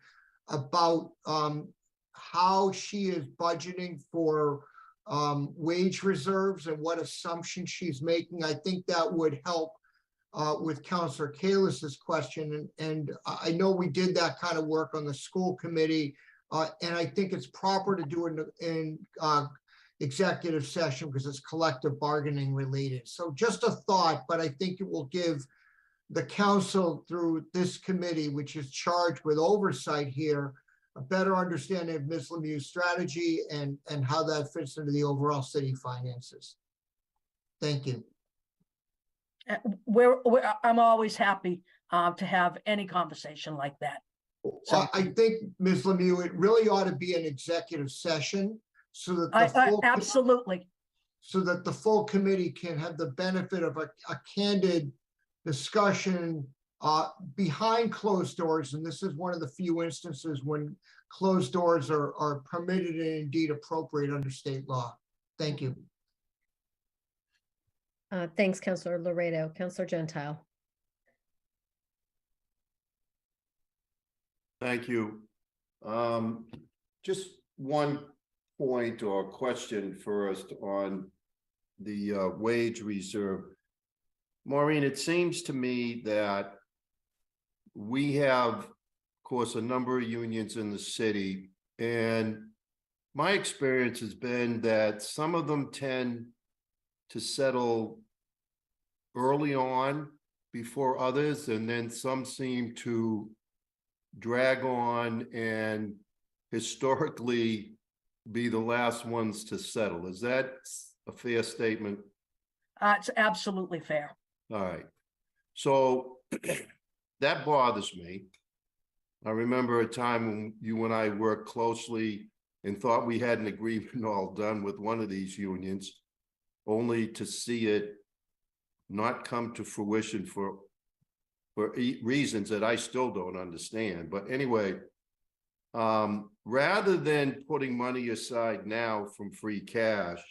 about how she is budgeting for wage reserves and what assumptions she's making. I think that would help with Councilor Kalis's question. And I know we did that kind of work on the school committee. And I think it's proper to do it in executive session because it's collective bargaining related. So just a thought, but I think it will give the council through this committee, which is charged with oversight here, a better understanding of Ms. Lemieux's strategy and how that fits into the overall city finances. Thank you. I'm always happy to have any conversation like that. So I think, Ms. Lemieux, it really ought to be an executive session so that the absolutely. So that the full committee can have the benefit of a candid discussion behind closed doors, and this is one of the few instances when closed doors are permitted and indeed appropriate under state law. Thank you. Thanks, Councilor Laredo. Councilor Gentile. Thank you. Just one point or question first on the wage reserve. Maureen, it seems to me that we have, of course, a number of unions in the city, and my experience has been that some of them tend to settle early on before others, and then some seem to drag on and historically be the last ones to settle. Is that a fair statement? It's absolutely fair. All right. So that bothers me. I remember a time when you and I worked closely and thought we had an agreement all done with one of these unions, only to see it not come to fruition for reasons that I still don't understand. But anyway, rather than putting money aside now from free cash,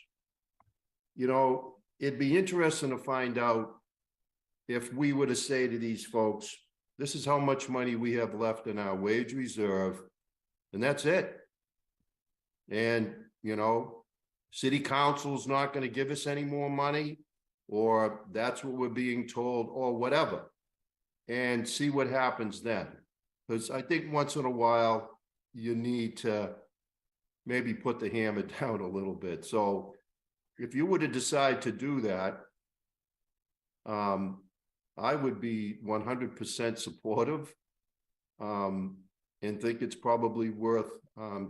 you know, it'd be interesting to find out if we were to say to these folks, this is how much money we have left in our wage reserve, and that's it. And, you know, city council's not going to give us any more money, or that's what we're being told, or whatever, and see what happens then. Because I think once in a while, you need to maybe put the hammer down a little bit. So if you were to decide to do that, I would be 100% supportive, and think it's probably worth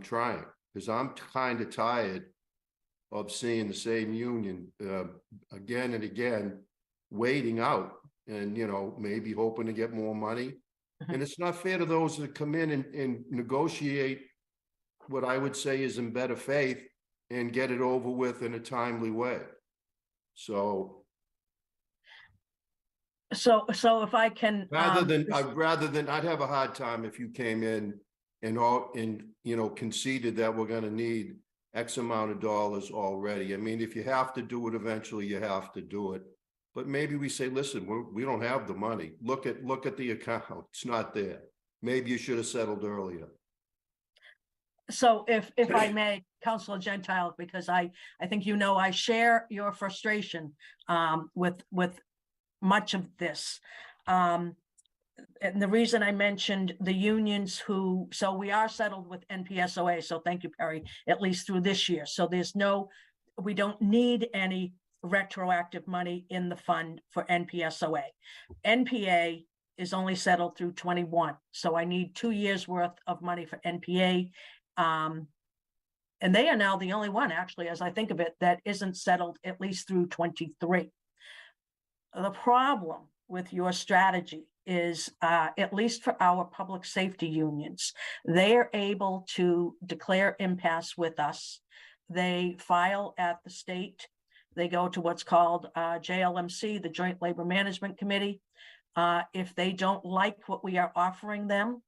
trying, because I'm kind of tired of seeing the same union again and again, waiting out and, you know, maybe hoping to get more money. And it's not fair to those that come in and negotiate what I would say is in better faith and get it over with in a timely way. So if I can, rather than I'd have a hard time if you came in and you know, conceded that we're going to need X amount of dollars already. I mean, if you have to do it eventually, you have to do it. But maybe we say, listen, we don't have the money. Look at the account. It's not there. Maybe you should have settled earlier. So if I may, Councilor Gentile, because I think, you know, I share your frustration with much of this. And the reason I mentioned the unions so we are settled with NPSOA. So thank you, Perry, at least through this year. So we don't need any retroactive money in the fund for NPSOA. NPA is only settled through 21. So I need 2 years worth of money for NPA. And they are now the only one, actually, as I think of it, that isn't settled at least through 23. The problem with your strategy is, at least for our public safety unions, they are able to declare impasse with us. They file at the state. They go to what's called JLMC, the Joint Labor Management Committee. If they don't like what we are offering them,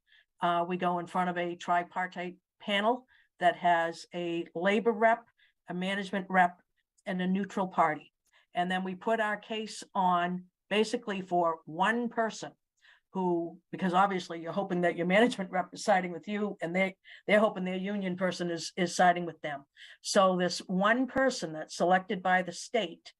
we go in front of a tripartite panel that has a labor rep, a management rep, and a neutral party. And then we put our case on basically for one person who, because obviously you're hoping that your management rep is siding with you, and they're hoping their union person is siding with them. So this one person that's selected by the state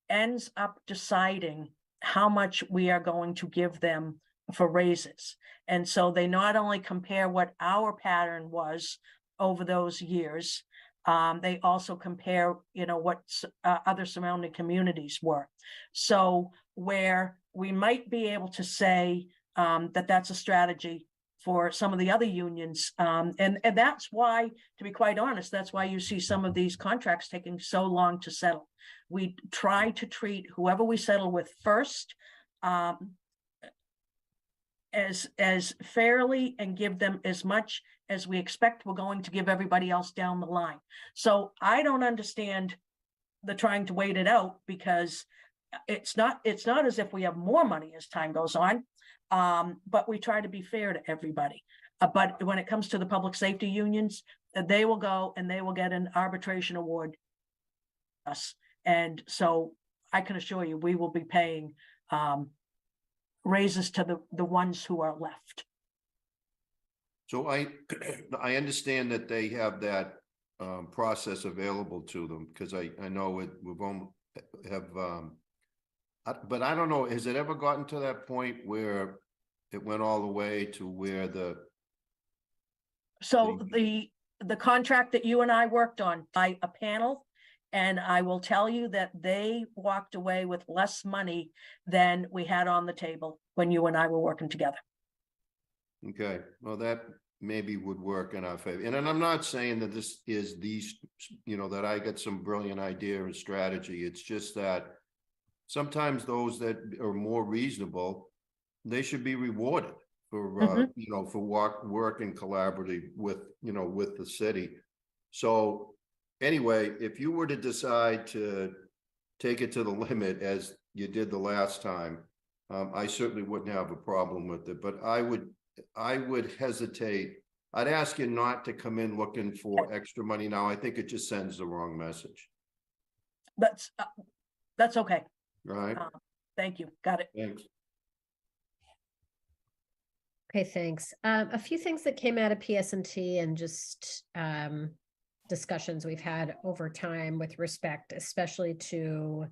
ends up deciding how much we are going to give them for raises. And so they not only compare what our pattern was over those years, they also compare, you know, what other surrounding communities were. So where we might be able to say that that's a strategy for some of the other unions. And that's why, to be quite honest, that's why you see some of these contracts taking so long to settle. We try to treat whoever we settle with first as fairly and give them as much as we expect we're going to give everybody else down the line. So I don't understand the trying to wait it out, because it's not as if we have more money as time goes on. But we try to be fair to everybody. But when it comes to the public safety unions, they will go and they will get an arbitration award. Us. And so I can assure you, we will be paying raises to the ones who are left. So I understand that they have that process available to them, because I know it, we've almost have, but I don't know, has it ever gotten to that point where it went all the way to where So the contract that you and I worked on by a panel, and I will tell you that they walked away with less money than we had on the table when you and I were working together. Okay, well, that maybe would work in our favor. And I'm not saying that this is these, that I got some brilliant idea or strategy. It's just that sometimes those that are more reasonable, they should be rewarded for, for working collaboratively with, with the city. So anyway, if you were to decide to take it to the limit as you did the last time, I certainly wouldn't have a problem with it, but I would hesitate. I'd ask you not to come in looking for extra money now. I think it just sends the wrong message. That's okay. All right. Thank you. Got it. Thanks. Okay, thanks. A few things that came out of PSNT and just discussions we've had over time with respect, especially to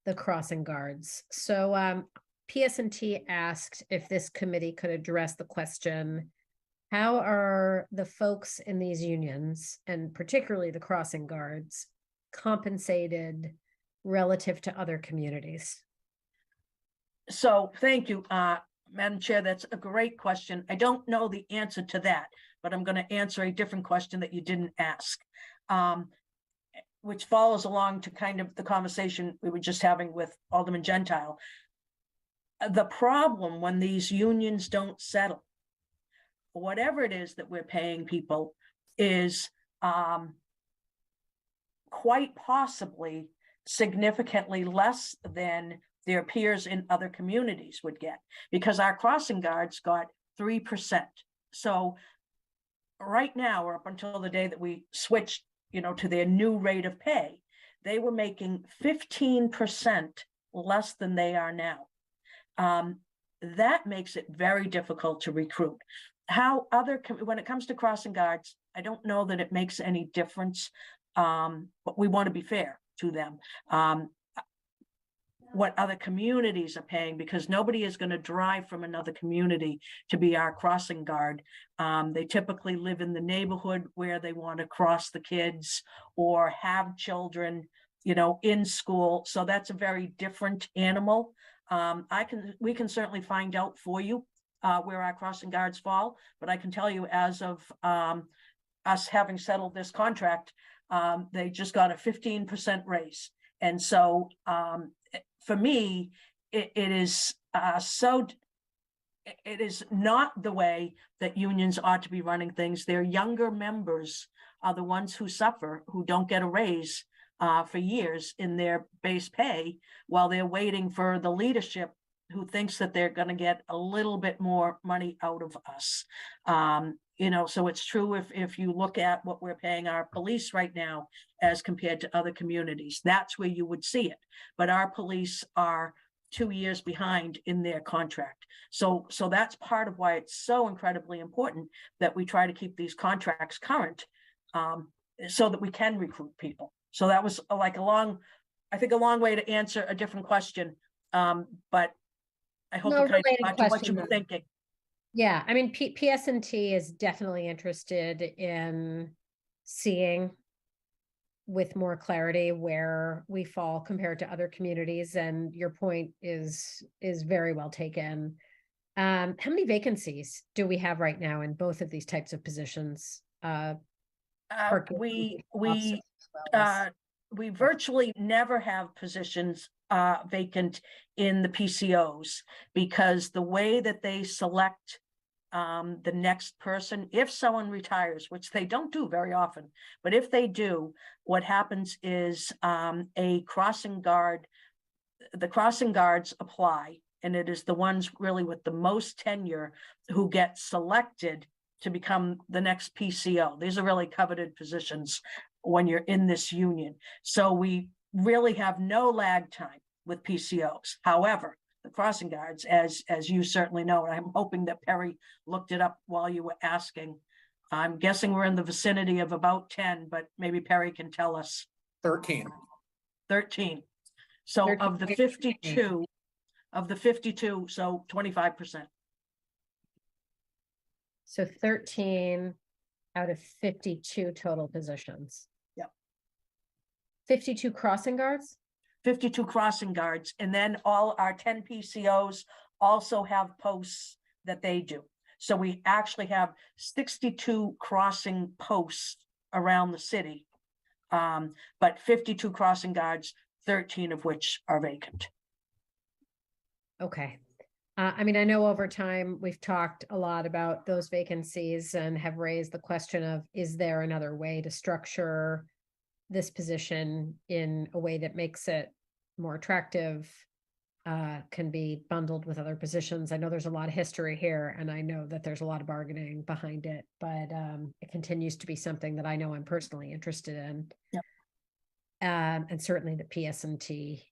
the crossing guards. So PSNT asked if this committee could address the question, how are the folks in these unions, and particularly the crossing guards, compensated relative to other communities? So thank you, Madam Chair. That's a great question. I don't know the answer to that, but I'm going to answer a different question that you didn't ask, which follows along to kind of the conversation we were just having with Alderman Gentile. The problem when these unions don't settle, whatever it is that we're paying people, is quite possibly significantly less than their peers in other communities would get, because our crossing guards got 3%. So right now, or up until the day that we switched, to their new rate of pay, they were making 15% less than they are now. That makes it very difficult to recruit. When it comes to crossing guards, I don't know that it makes any difference, but we want to be fair to them. What other communities are paying, because nobody is going to drive from another community to be our crossing guard. They typically live in the neighborhood where they want to cross the kids or have children, in school. So that's a very different animal. We can certainly find out for you where our crossing guards fall, but I can tell you, as of us having settled this contract, they just got a 15% raise. And so for me, it is not the way that unions ought to be running things. Their younger members are the ones who suffer, who don't get a raise for years in their base pay, while they're waiting for the leadership who thinks that they're going to get a little bit more money out of us. So it's true if you look at what we're paying our police right now as compared to other communities, that's where you would see it. But our police are 2 years behind in their contract. So that's part of why it's so incredibly important that we try to keep these contracts current, so that we can recruit people. So that was like a long way to answer a different question. But I hope it kind of got to what you were thinking. Yeah, I mean, PSNT is definitely interested in seeing with more clarity where we fall compared to other communities, and your point is very well taken. How many vacancies do we have right now in both of these types of positions? We virtually never have positions vacant in the PCOs, because the way that they select the next person, if someone retires, which they don't do very often, but if they do, what happens is a crossing guard the crossing guards apply, and it is the ones really with the most tenure who get selected to become the next PCO. These are really coveted positions when you're in this union. So we really have no lag time with PCOs. However, the crossing guards, as you certainly know, and I'm hoping that Perry looked it up while you were asking. I'm guessing we're in the vicinity of about 10, but maybe Perry can tell us. 13. 13. So 13. of the 52, so 25%. So 13 out of 52 total positions. Yep. 52 crossing guards? 52 crossing guards, and then all our 10 PCOs also have posts that they do. So we actually have 62 crossing posts around the city, but 52 crossing guards, 13 of which are vacant. Okay. I mean, I know over time we've talked a lot about those vacancies and have raised the question of, is there another way to structure this position in a way that makes it more attractive, can be bundled with other positions. I know there's a lot of history here, and I know that there's a lot of bargaining behind it, but it continues to be something that I know I'm personally interested in. Yep. And certainly the PSNT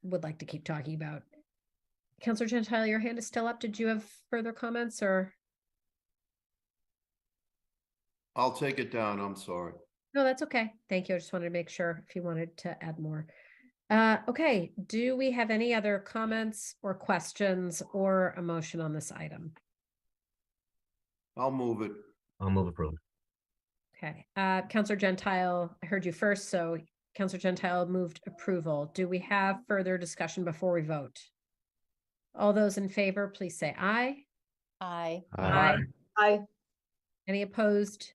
would like to keep talking about. Councilor Gentile, your hand is still up. Did you have further comments or? I'll take it down. I'm sorry. No, that's okay. Thank you. I just wanted to make sure if you wanted to add more. Okay, do we have any other comments or questions or a motion on this item? I'll move it. I'll move approval. Okay, Councilor Gentile, I heard you first, so Councilor Gentile moved approval. Do we have further discussion before we vote? All those in favor, please say aye. Aye. Aye. Aye. Any opposed?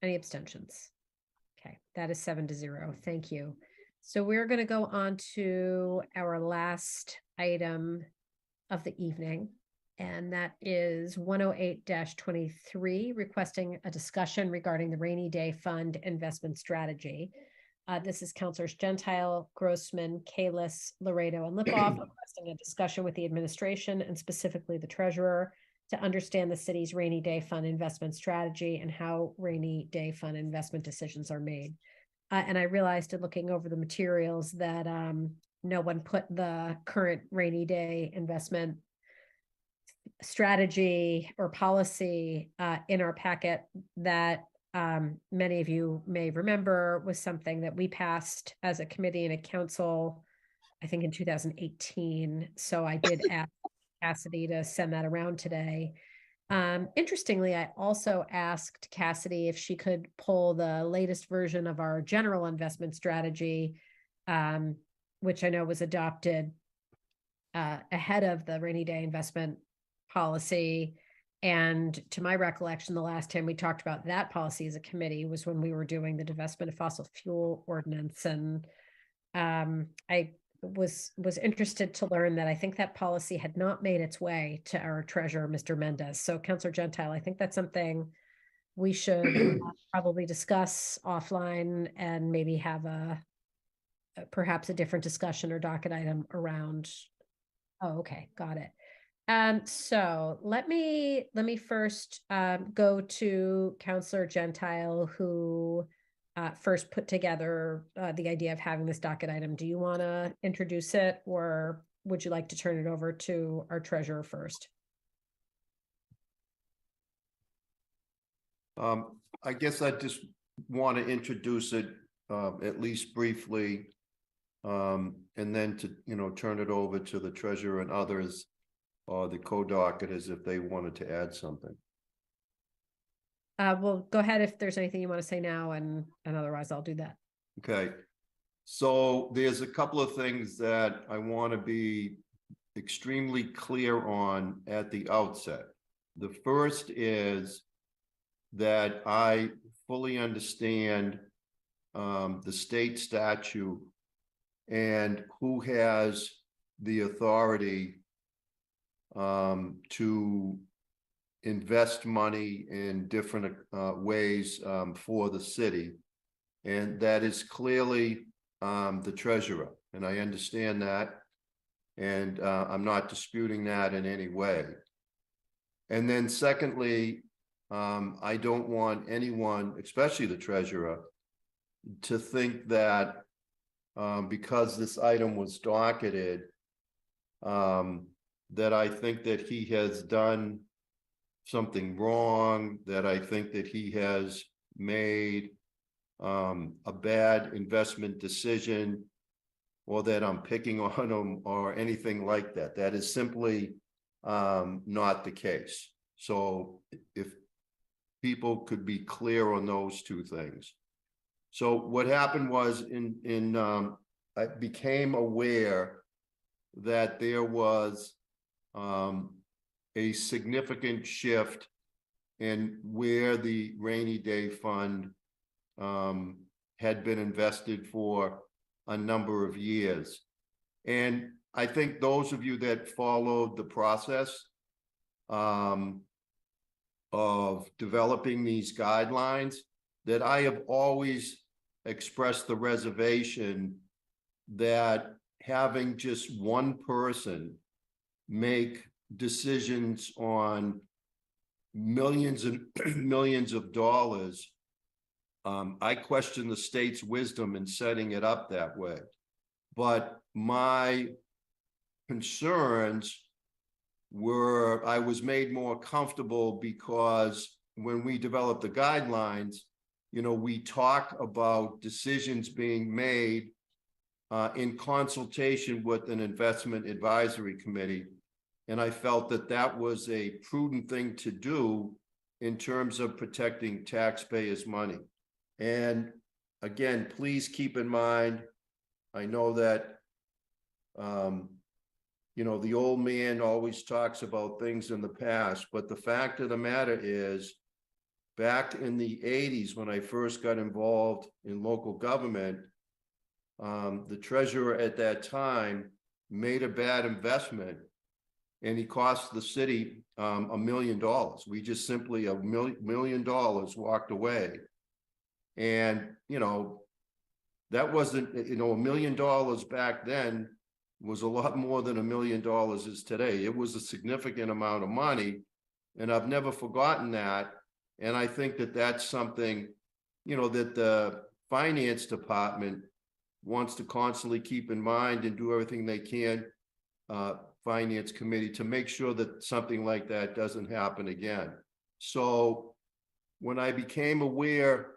Any abstentions? Okay, that is 7-0. Thank you. So we're going to go on to our last item of the evening, and that is 108-23, requesting a discussion regarding the Rainy Day Fund investment strategy. This is Councilors Gentile, Grossman, Kalis, Laredo, and Lipoff requesting a discussion with the administration and specifically the treasurer to understand the city's Rainy Day Fund investment strategy and how Rainy Day Fund investment decisions are made. And I realized in looking over the materials that no one put the current rainy day investment strategy or policy in our packet that many of you may remember was something that we passed as a committee and a council, I think in 2018. So I did ask Cassidy to send that around today. Interestingly, I also asked Cassidy if she could pull the latest version of our general investment strategy, which I know was adopted ahead of the rainy day investment policy. And to my recollection, the last time we talked about that policy as a committee was when we were doing the divestment of fossil fuel ordinance. And I was interested to learn that I think that policy had not made its way to our treasurer, Mr. Mendez. So Councilor Gentile, I think that's something we should probably discuss offline and maybe have perhaps a different discussion or docket item around. Oh, okay, got it. So let me first go to Councilor Gentile, who first put together the idea of having this docket item. Do you want to introduce it, or would you like to turn it over to our treasurer first? I guess I just want to introduce it at least briefly, and then to, turn it over to the treasurer and others, or the co-docketers if they wanted to add something. Well, go ahead if there's anything you want to say now, and otherwise I'll do that. Okay. So there's a couple of things that I want to be extremely clear on at the outset. The first is that I fully understand the state statute and who has the authority to invest money in different ways for the city. And that is clearly the treasurer. And I understand that. And I'm not disputing that in any way. And then secondly, I don't want anyone, especially the treasurer, to think that because this item was docketed, that I think that he has done something wrong, that I think that he has made a bad investment decision, or that I'm picking on him or anything like that. That is simply not the case. So if people could be clear on those two things. So what happened was I became aware that there was a significant shift in where the rainy day fund had been invested for a number of years. And I think those of you that followed the process of developing these guidelines, that I have always expressed the reservation that having just one person make decisions on millions and millions of dollars, I question the state's wisdom in setting it up that way. But my concerns were, I was made more comfortable because when we developed the guidelines, you know, we talk about decisions being made in consultation with an investment advisory committee. And I felt that that was a prudent thing to do in terms of protecting taxpayers' money. And again, please keep in mind, I know that, you know, the old man always talks about things in the past, but the fact of the matter is, back in the 80s, when I first got involved in local government, the treasurer at that time made a bad investment and he cost the city $1 million. We just simply $1 million walked away. And, you know, that wasn't, you know, $1 million back then was a lot more than $1 million is today. It was a significant amount of money. And I've never forgotten that. And I think that that's something, you know, that the finance department wants to constantly keep in mind and do everything they can, finance committee, to make sure that something like that doesn't happen again. So when I became aware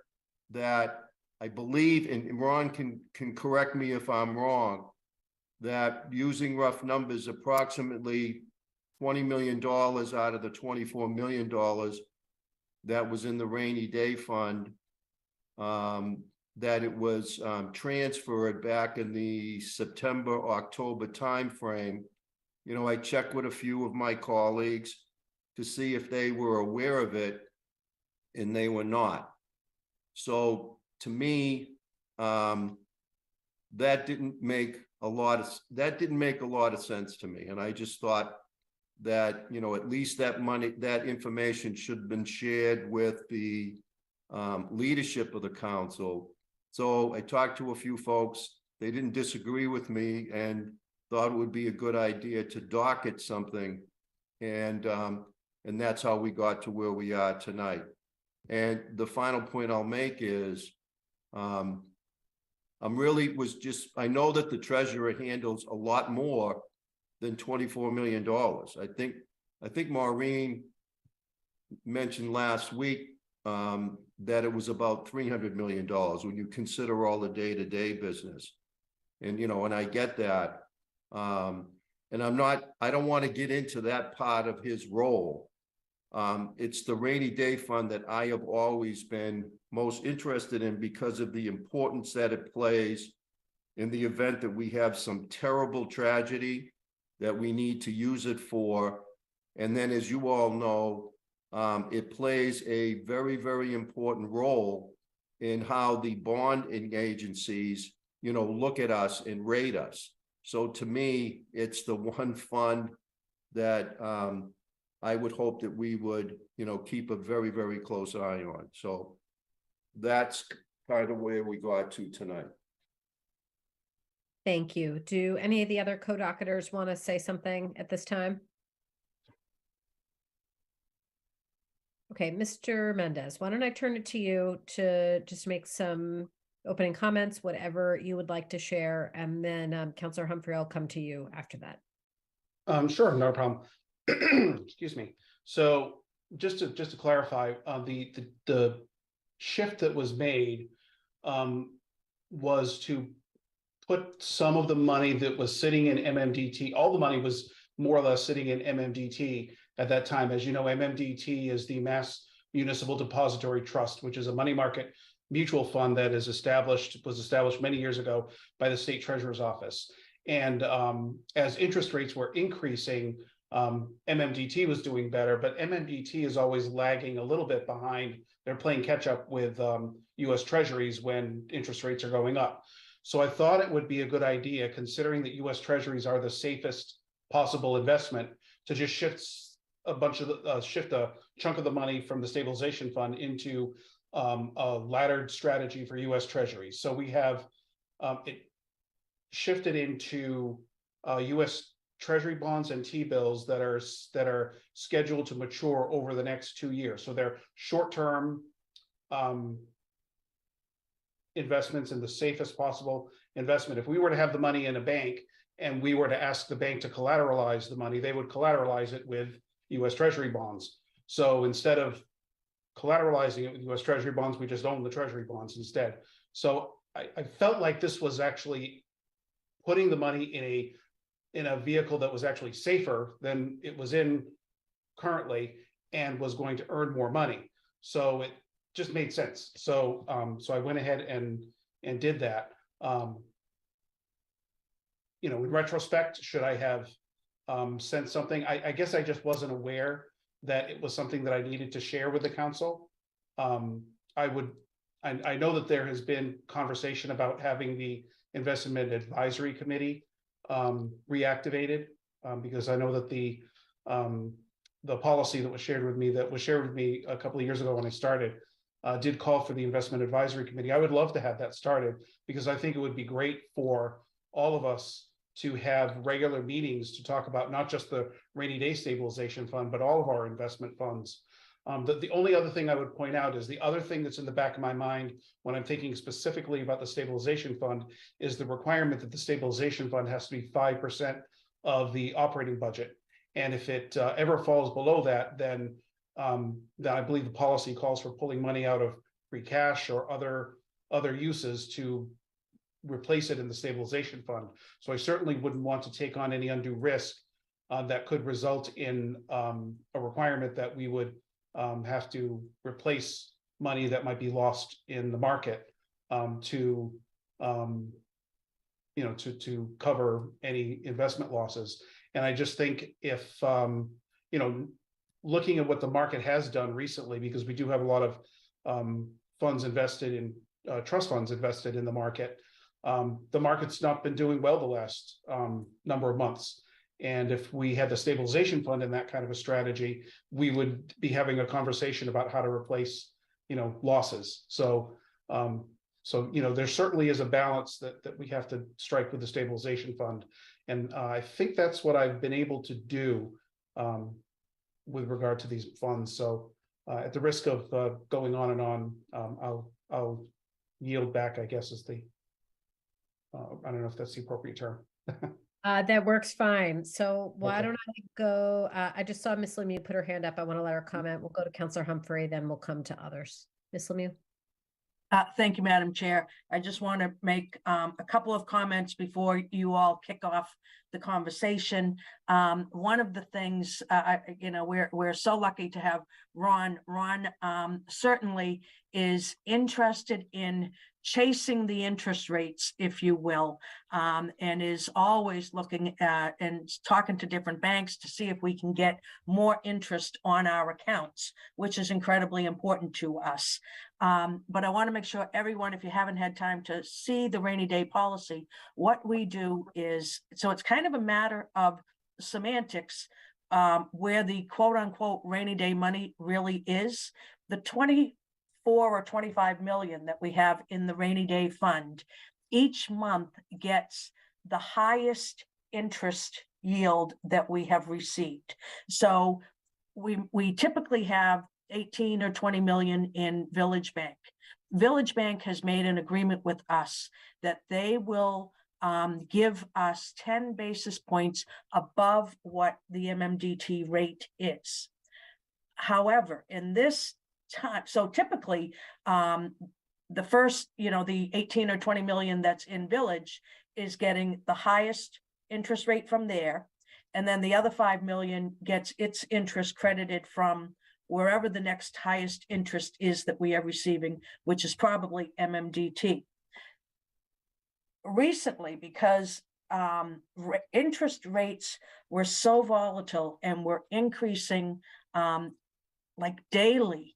that, I believe, and Ron can correct me if I'm wrong, that using rough numbers, approximately $20 million out of the $24 million that was in the rainy day fund, that it was transferred back in the September, October timeframe. You know, I checked with a few of my colleagues to see if they were aware of it, and they were not. So to me, that didn't make a lot of sense to me. And I just thought that, you know, at least that money, that information should have been shared with the leadership of the council. So I talked to a few folks, they didn't disagree with me and thought it would be a good idea to docket something. And that's how we got to where we are tonight. And the final point I'll make is, I know that the treasurer handles a lot more than $24 million. I think Maureen mentioned last week that it was about $300 million when you consider all the day-to-day business. And, you know, and I get that. And I don't want to get into that part of his role. It's the rainy day fund that I have always been most interested in because of the importance that it plays in the event that we have some terrible tragedy that we need to use it for. And then, as you all know, it plays a very, very important role in how the bonding agencies, you know, look at us and rate us. So to me, it's the one fund that I would hope that we would, you know, keep a very, very close eye on. So that's kind of where we got to tonight. Thank you. Do any of the other co-docketers want to say something at this time? Okay, Mr. Mendez, why don't I turn it to you to just make some opening comments, whatever you would like to share, and then Councilor Humphrey, I'll come to you after that. Sure, no problem. Excuse me. So just to clarify, the shift that was made was to put some of the money that was sitting in MMDT. All the money was more or less sitting in MMDT at that time. As you know, MMDT is the Mass Municipal Depository Trust, which is a money market mutual fund that was established many years ago by the State Treasurer's Office. And as interest rates were increasing, MMDT was doing better, but MMDT is always lagging a little bit behind. They're playing catch up with US Treasuries when interest rates are going up. So I thought it would be a good idea, considering that US Treasuries are the safest possible investment, to just shift a chunk of the money from the stabilization fund into a laddered strategy for US Treasuries. So we have it shifted into US Treasury bonds and T-bills that are scheduled to mature over the next 2 years. So they're short-term investments in the safest possible investment. If we were to have the money in a bank and we were to ask the bank to collateralize the money, they would collateralize it with US Treasury bonds. So instead of collateralizing it with US Treasury bonds, we just own the Treasury bonds instead. So I felt like this was actually putting the money in a vehicle that was actually safer than it was in currently and was going to earn more money. So it just made sense. So so I went ahead and did that. You know, in retrospect, should I have sent something? I guess I just wasn't aware that it was something that I needed to share with the council. I know that there has been conversation about having the Investment Advisory Committee reactivated, because I know that the policy that was shared with me a couple of years ago when I started did call for the Investment Advisory Committee. I would love to have that started, because I think it would be great for all of us to have regular meetings to talk about not just the rainy day stabilization fund, but all of our investment funds. The only other thing I would point out is the other thing that's in the back of my mind when I'm thinking specifically about the stabilization fund is the requirement that the stabilization fund has to be 5% of the operating budget. And if it ever falls below that, then I believe the policy calls for pulling money out of free cash or other uses to replace it in the stabilization fund. So I certainly wouldn't want to take on any undue risk that could result in a requirement that we would have to replace money that might be lost in the market to cover any investment losses. And I just think if looking at what the market has done recently, because we do have a lot of funds invested in trust funds invested in the market. The market's not been doing well the last number of months. And if we had the stabilization fund in that kind of a strategy, we would be having a conversation about how to replace, losses. So, there certainly is a balance that we have to strike with the stabilization fund. And I think that's what I've been able to do with regard to these funds. So at the risk of going on and on, I'll yield back, I guess, is the, I don't know if that's the appropriate term. That works fine. So why don't I go, I just saw Ms. Lemieux put her hand up. I want to let her comment. We'll go to Councilor Humphrey, then we'll come to others. Ms. Lemieux. Thank you, Madam Chair. I just want to make a couple of comments before you all kick off the conversation. One of the things, we're so lucky to have Ron. Ron certainly is interested in chasing the interest rates, if you will, and is always looking at and talking to different banks to see if we can get more interest on our accounts, which is incredibly important to us. But I want to make sure everyone, if you haven't had time to see the rainy day policy, what we do is, so it's kind of a matter of semantics, where the quote unquote rainy day money really is. The 24 or 25 million that we have in the rainy day fund each month gets the highest interest yield that we have received. So we typically have 18 or 20 million in Village Bank. Village Bank has made an agreement with us that they will give us 10 basis points above what the MMDT rate is. However, in this time, so typically the first, the 18 or 20 million that's in Village is getting the highest interest rate from there. And then the other 5 million gets its interest credited from wherever the next highest interest is that we are receiving, which is probably MMDT. Recently, because interest rates were so volatile and were increasing like daily,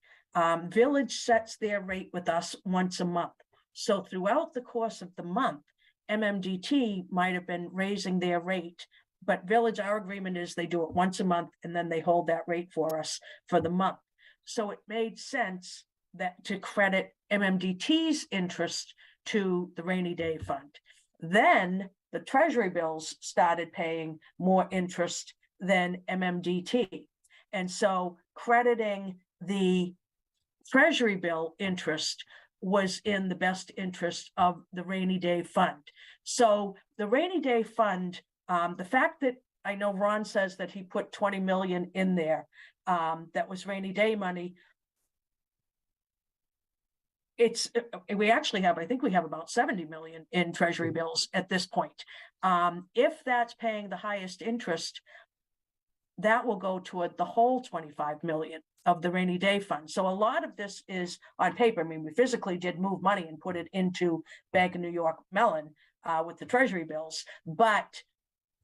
Village sets their rate with us once a month. So throughout the course of the month, MMDT might have been raising their rate, but Village, our agreement is they do it once a month and then they hold that rate for us for the month. So it made sense that to credit MMDT's interest to the rainy day fund. Then the Treasury bills started paying more interest than MMDT. And so crediting the Treasury bill interest was in the best interest of the rainy day fund. So the rainy day fund, the fact that I know Ron says that he put 20 million in there, that was rainy day money. We actually have, I think we have about 70 million in Treasury bills at this point. If that's paying the highest interest, that will go toward the whole 25 million of the rainy day fund. So a lot of this is on paper. I mean, we physically did move money and put it into Bank of New York Mellon with the Treasury bills, but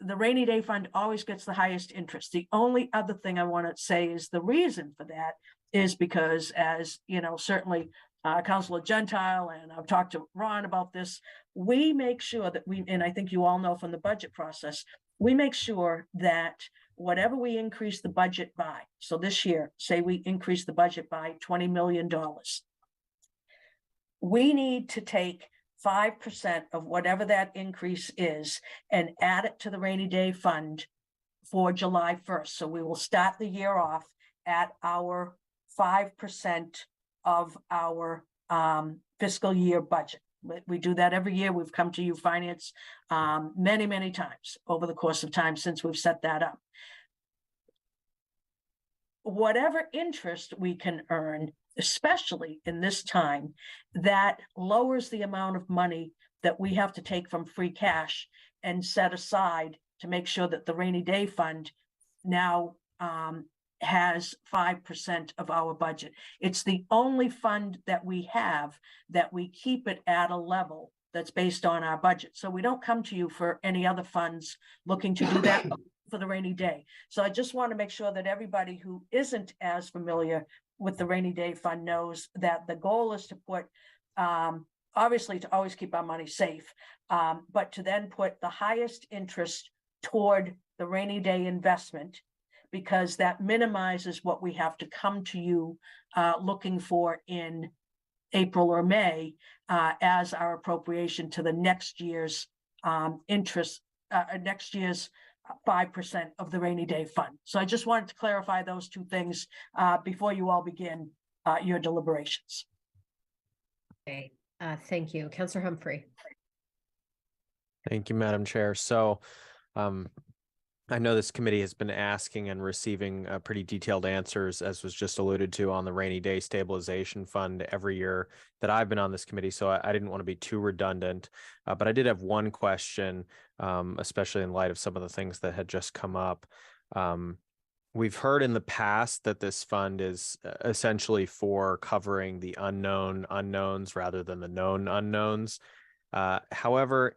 the rainy day fund always gets the highest interest. The only other thing I want to say is the reason for that is because, as you know, certainly Councilor Gentile, and I've talked to Ron about this, we make sure that and I think you all know from the budget process, we make sure that whatever we increase the budget by, so this year, say we increase the budget by $20 million, we need to take 5% of whatever that increase is and add it to the rainy day fund for July 1st. So we will start the year off at our 5% of our fiscal year budget. We do that every year. We've come to you, Finance, many, many times over the course of time since we've set that up. Whatever interest we can earn, especially in this time, that lowers the amount of money that we have to take from free cash and set aside to make sure that the rainy day fund now has 5% of our budget. It's the only fund that we have that we keep it at a level that's based on our budget. So we don't come to you for any other funds looking to do that for the rainy day. So I just want to make sure that everybody who isn't as familiar with the rainy day fund knows that the goal is to put, obviously to always keep our money safe, but to then put the highest interest toward the rainy day investment, because that minimizes what we have to come to you looking for in April or May as our appropriation to the next year's interest, next year's 5% of the rainy day fund. So I just wanted to clarify those two things before you all begin your deliberations. Okay, thank you. Councilor Humphrey. Thank you, Madam Chair. So I know this committee has been asking and receiving pretty detailed answers, as was just alluded to, on the rainy day stabilization fund every year that I've been on this committee. So I didn't want to be too redundant, but I did have one question, especially in light of some of the things that had just come up. We've heard in the past that this fund is essentially for covering the unknown unknowns rather than the known unknowns. However,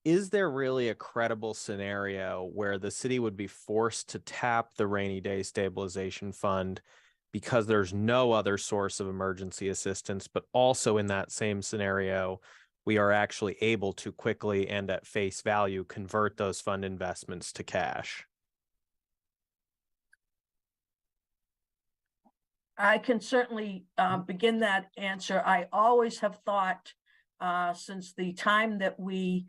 is there really a credible scenario where the city would be forced to tap the rainy day stabilization fund because there's no other source of emergency assistance, but also in that same scenario, we are actually able to quickly and at face value convert those fund investments to cash? I can certainly begin that answer. I always have thought since the time that we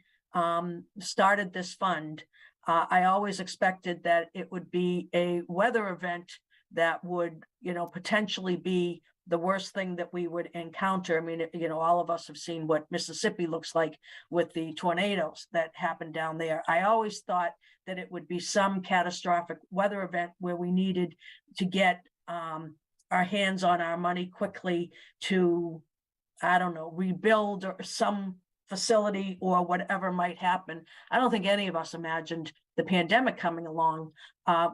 started this fund, I always expected that it would be a weather event that would, potentially be the worst thing that we would encounter. I mean, all of us have seen what Mississippi looks like with the tornadoes that happened down there. I always thought that it would be some catastrophic weather event where we needed to get our hands on our money quickly to, I don't know, rebuild or some facility or whatever might happen. I don't think any of us imagined the pandemic coming along.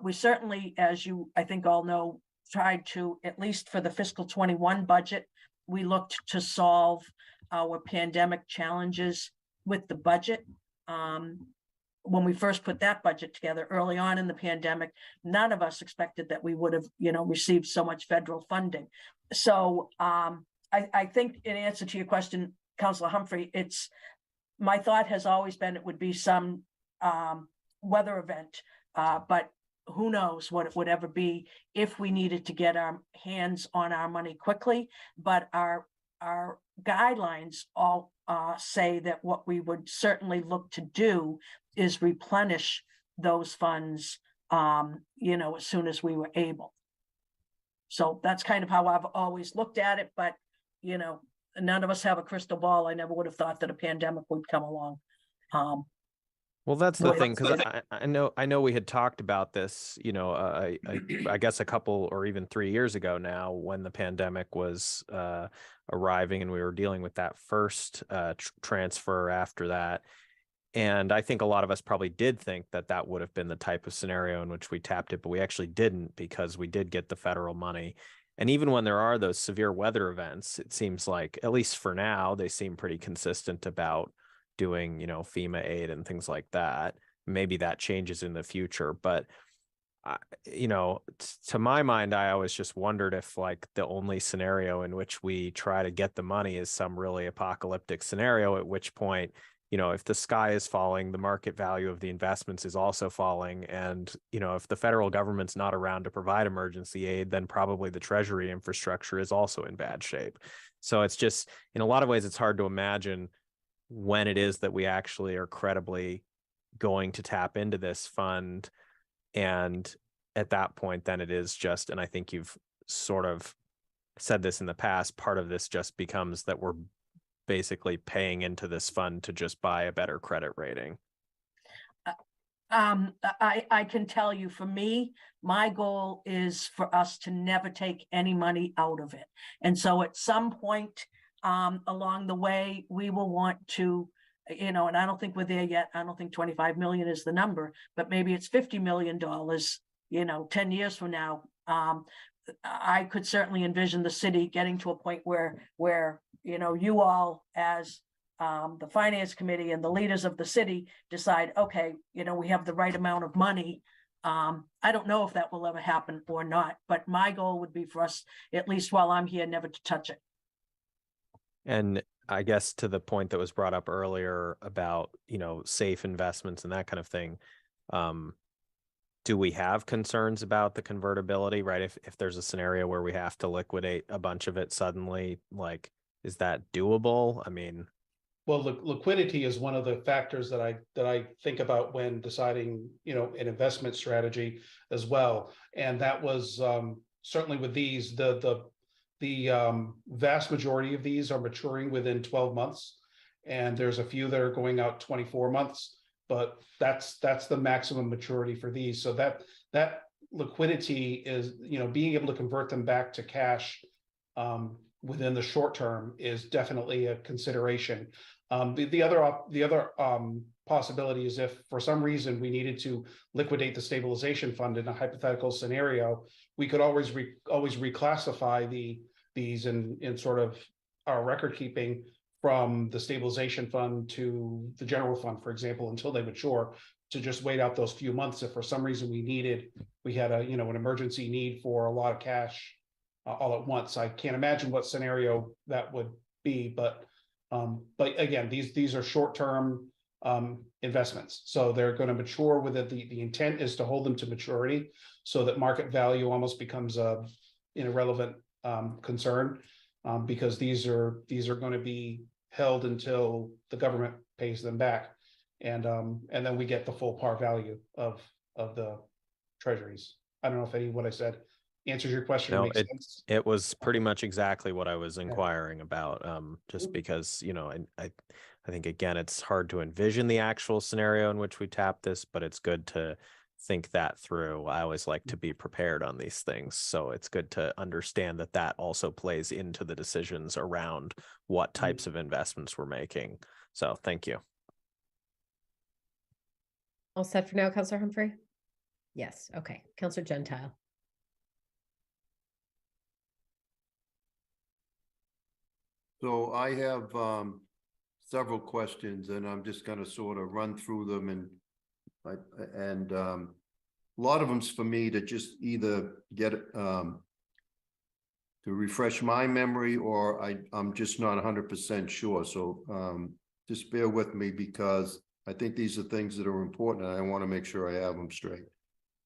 We certainly, as you, I think all know, tried to, at least for the fiscal 21 budget, we looked to solve our pandemic challenges with the budget. When we first put that budget together early on in the pandemic, none of us expected that we would have, received so much federal funding. So I think in answer to your question, Councilor Humphrey, my thought has always been it would be some weather event, but who knows what it would ever be if we needed to get our hands on our money quickly. But our guidelines all say that what we would certainly look to do is replenish those funds, as soon as we were able. So that's kind of how I've always looked at it, but, none of us have a crystal ball. I never would have thought that a pandemic would come along. Well, that's the Well, thing, because I know we had talked about this, I guess a couple or even 3 years ago now, when the pandemic was arriving and we were dealing with that first transfer after that. And I think a lot of us probably did think that that would have been the type of scenario in which we tapped it, but we actually didn't, because we did get the federal money. And even when there are those severe weather events, it seems like, at least for now, they seem pretty consistent about doing, FEMA aid and things like that. Maybe that changes in the future, but to my mind, I always just wondered if like the only scenario in which we try to get the money is some really apocalyptic scenario, at which point, if the sky is falling, the market value of the investments is also falling. And, if the federal government's not around to provide emergency aid, then probably the Treasury infrastructure is also in bad shape. So it's just, in a lot of ways, it's hard to imagine when it is that we actually are credibly going to tap into this fund. And at that point, then it is just, and I think you've sort of said this in the past, part of this just becomes that we're basically paying into this fund to just buy a better credit rating. I can tell you, for me, my goal is for us to never take any money out of it. And so at some point along the way, we will want to, and I don't think we're there yet. I don't think 25 million is the number, but maybe it's $50 million, 10 years from now. I could certainly envision the city getting to a point where you all as the finance committee and the leaders of the city decide, okay, we have the right amount of money. I don't know if that will ever happen or not, but my goal would be for us, at least while I'm here, never to touch it. And I guess to the point that was brought up earlier about, safe investments and that kind of thing, do we have concerns about the convertibility, right? If there's a scenario where we have to liquidate a bunch of it suddenly, like, is that doable? I mean, well, liquidity is one of the factors that I think about when deciding, an investment strategy as well. And that was certainly with these, the vast majority of these are maturing within 12 months. And there's a few that are going out 24 months, but that's the maximum maturity for these. So that liquidity is, being able to convert them back to cash within the short term is definitely a consideration. The other possibility is if for some reason we needed to liquidate the stabilization fund in a hypothetical scenario, we could always reclassify these in sort of our record keeping from the stabilization fund to the general fund, for example, until they mature, to just wait out those few months. If for some reason we had an emergency need for a lot of cash all at once. I can't imagine what scenario that would be, but again, these are short-term investments, so they're going to mature with it. The intent is to hold them to maturity, so that market value almost becomes an irrelevant concern, because these are going to be held until the government pays them back. And then we get the full par value of the treasuries. I don't know if what I said answers your question or No, makes sense. it was pretty much exactly what I was inquiring about. Just because, you know, I think again, it's hard to envision the actual scenario in which we tap this, but it's good to think that through. I always like to be prepared on these things. So it's good to understand that that also plays into the decisions around what types of investments we're making. So thank you. All set for now, Counselor Humphrey? Yes, okay. Counselor Gentile. So I have several questions, and I'm just going to sort of run through them, and a lot of them's for me to just either get to refresh my memory, or I'm just not 100% sure. So just bear with me, because I think these are things that are important, and I want to make sure I have them straight.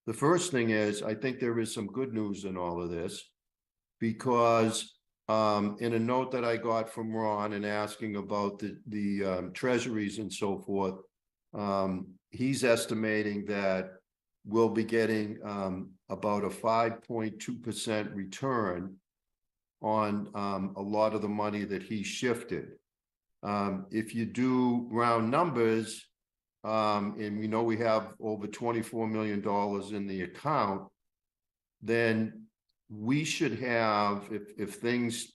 The first thing is, I think there is some good news in all of this, because in a note that I got from Ron and asking about the treasuries and so forth, he's estimating that we'll be getting about a 5.2% return on a lot of the money that he shifted. If you do round numbers, and we know we have over $24 million in the account, then we should have, if things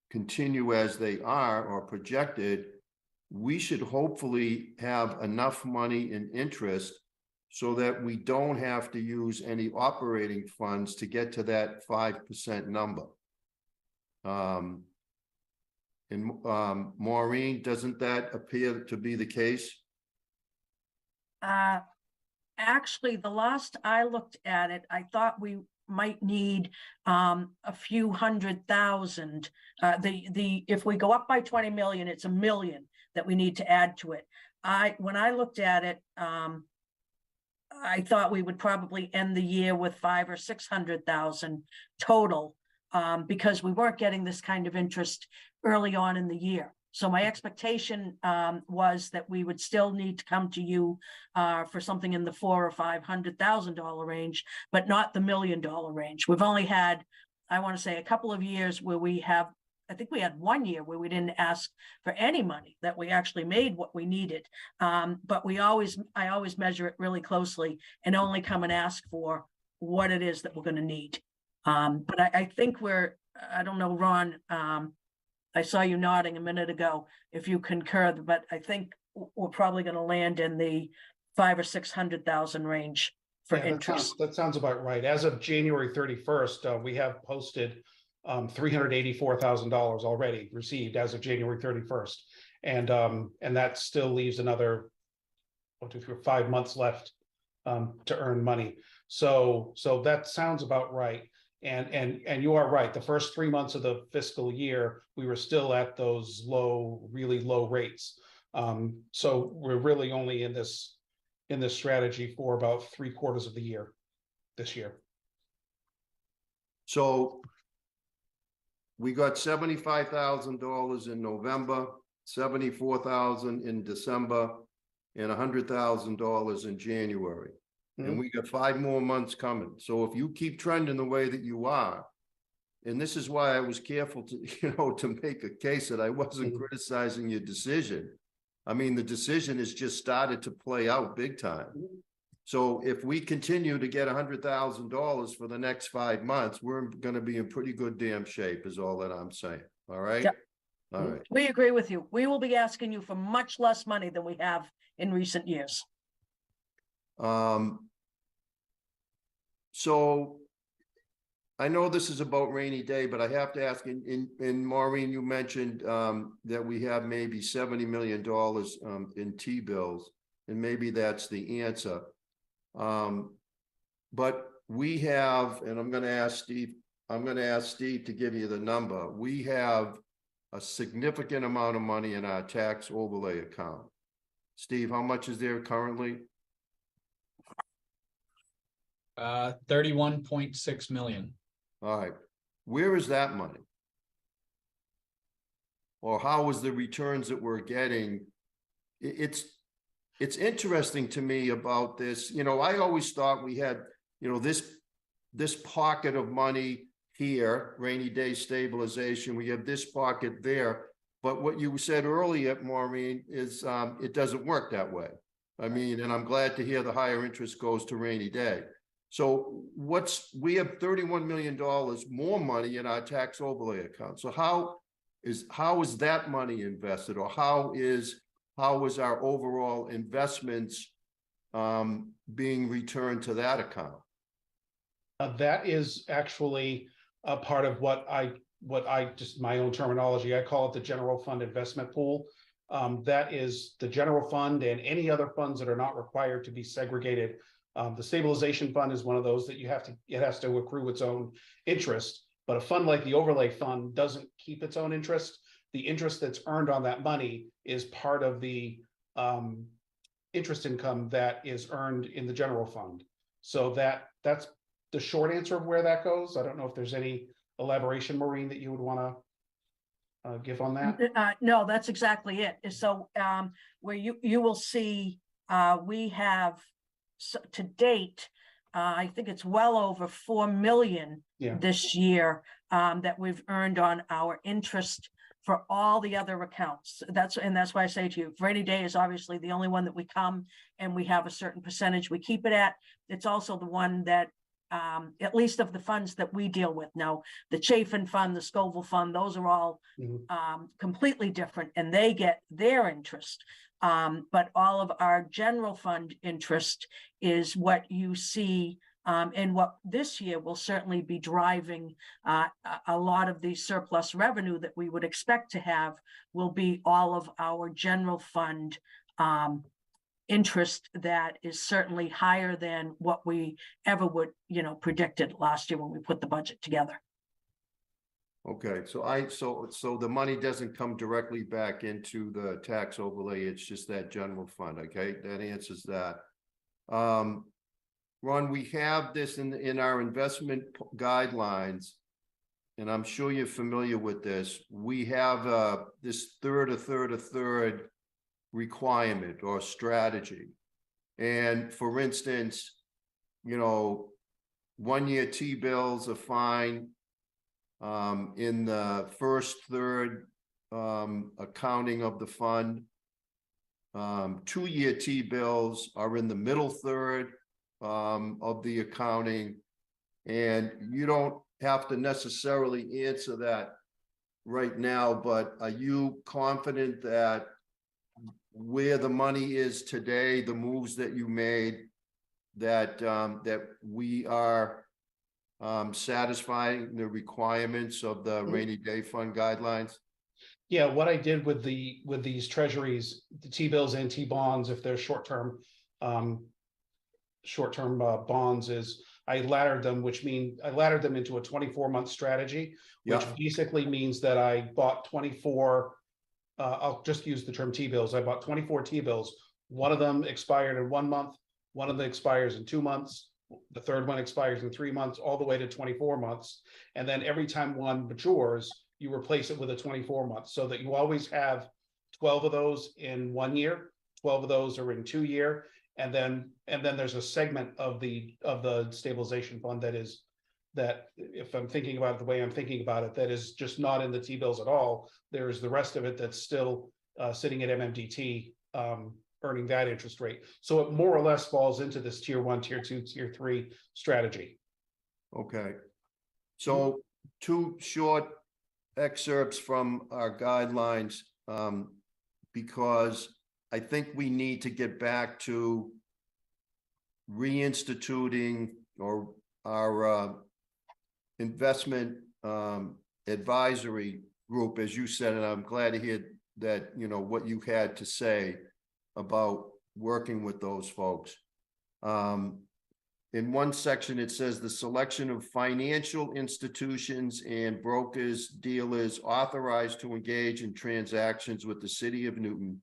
continue as they are or projected, we should hopefully have enough money in interest so that we don't have to use any operating funds to get to that 5% number. And Maureen, doesn't that appear to be the case? Actually, the last I looked at it, I thought we might need a few $100,000. If we go up by 20 million, it's $1 million that we need to add to it. When I looked at it, I thought we would probably end the year with 500,000 or 600,000 total, because we weren't getting this kind of interest early on in the year. So my expectation was that we would still need to come to you for something in the $400,000 or $500,000 range, but not the $1 million range. We've only had, I want to say, a couple of years where we have, I think we had 1 year where we didn't ask for any money, that we actually made what we needed. But I always measure it really closely and only come and ask for what it is that we're going to need. But I think I don't know, Ron, I saw you nodding a minute ago, if you concur, but I think we're probably going to land in the 500,000 or 600,000 range for interest. That sounds about right. As of January 31st, we have posted $384,000 already received as of January 31st. And that still leaves another 5 months left to earn money. So that sounds about right. And you are right. The first 3 months of the fiscal year, we were still at those really low rates. So we're really only in this strategy for about 3/4 of the year this year. So we got $75,000 in November, $74,000 in December, and $100,000 in January. And we got 5 more months coming. So if you keep trending the way that you are, and this is why I was careful to, to make a case that I wasn't criticizing your decision. I mean, the decision has just started to play out big time. So if we continue to get $100,000 for the next 5 months, we're going to be in pretty good damn shape, is all that I'm saying. All right. Yep. All right. We agree with you. We will be asking you for much less money than we have in recent years. So I know this is about rainy day, but I have to ask, in Maureen, you mentioned that we have maybe $70 million in T-bills, and maybe that's the answer. But we have, and I'm going to ask Steve to give you the number. We have a significant amount of money in our tax overlay account. Steve, how much is there currently? 31.6 million. All right. Where is that money? Or how is the returns that we're getting? It's it's interesting to me about this, I always thought we had, this pocket of money here, rainy day stabilization, we have this pocket there. But what you said earlier, Maureen, is it doesn't work that way. I mean, and I'm glad to hear the higher interest goes to rainy day. So we have $31 million more money in our tax overlay account. So how is that money invested, or how is our overall investments being returned to that account? That is actually a part of what I just my own terminology, I call it the general fund investment pool. That is the general fund and any other funds that are not required to be segregated. The stabilization fund is one of those that it has to accrue its own interest, but a fund like the overlay fund doesn't keep its own interest. The interest that's earned on that money is part of the interest income that is earned in the general fund. So that's the short answer of where that goes. I don't know if there's any elaboration, Maureen, that you would want to give on that. No, that's exactly it. So where you will see we have to date, I think it's well over 4 million this year that we've earned on our interest for all the other accounts. That's why I say to you, rainy day is obviously the only one that we come and we have a certain percentage we keep it at. It's also the one that at least of the funds that we deal with. Now, the Chafin Fund, the Scoville Fund, those are all completely different, and they get their interest. But all of our general fund interest is what you see, and what this year will certainly be driving a lot of the surplus revenue that we would expect to have will be all of our general fund interest that is certainly higher than what we ever would, predicted last year when we put the budget together. Okay, so the money doesn't come directly back into the tax overlay, it's just that general fund, okay? That answers that. Ron, we have this in our investment guidelines, and I'm sure you're familiar with this. We have this third requirement or strategy. And for instance, 1 year T-bills are fine. In the first third accounting of the fund, 2 year T-bills are in the middle third of the accounting. And you don't have to necessarily answer that right now, but are you confident that where the money is today, the moves that you made, that we are satisfying the requirements of the rainy day fund guidelines? Yeah, what I did with these treasuries, the T-bills and T-bonds, if they're short-term bonds, is I laddered them, which means I laddered them into a 24-month strategy, which basically means that I bought 24. I'll just use the term T-bills. I bought 24 T-bills. One of them expired in 1 month. One of them expires in 2 months. The third one expires in 3 months, all the way to 24 months. And then every time one matures, you replace it with a 24 months, so that you always have 12 of those in 1 year, 12 of those are in 2 year. And then there's a segment of the stabilization fund that if I'm thinking about it the way I'm thinking about it, that is just not in the T-bills at all. There's the rest of it that's still sitting at MMDT, earning that interest rate. So it more or less falls into this tier 1, tier 2, tier 3 strategy. Okay. So 2 short excerpts from our guidelines, because I think we need to get back to reinstituting our investment advisory group, as you said, and I'm glad to hear that, what you had to say about working with those folks. In one section, it says the selection of financial institutions and brokers, dealers authorized to engage in transactions with the city of Newton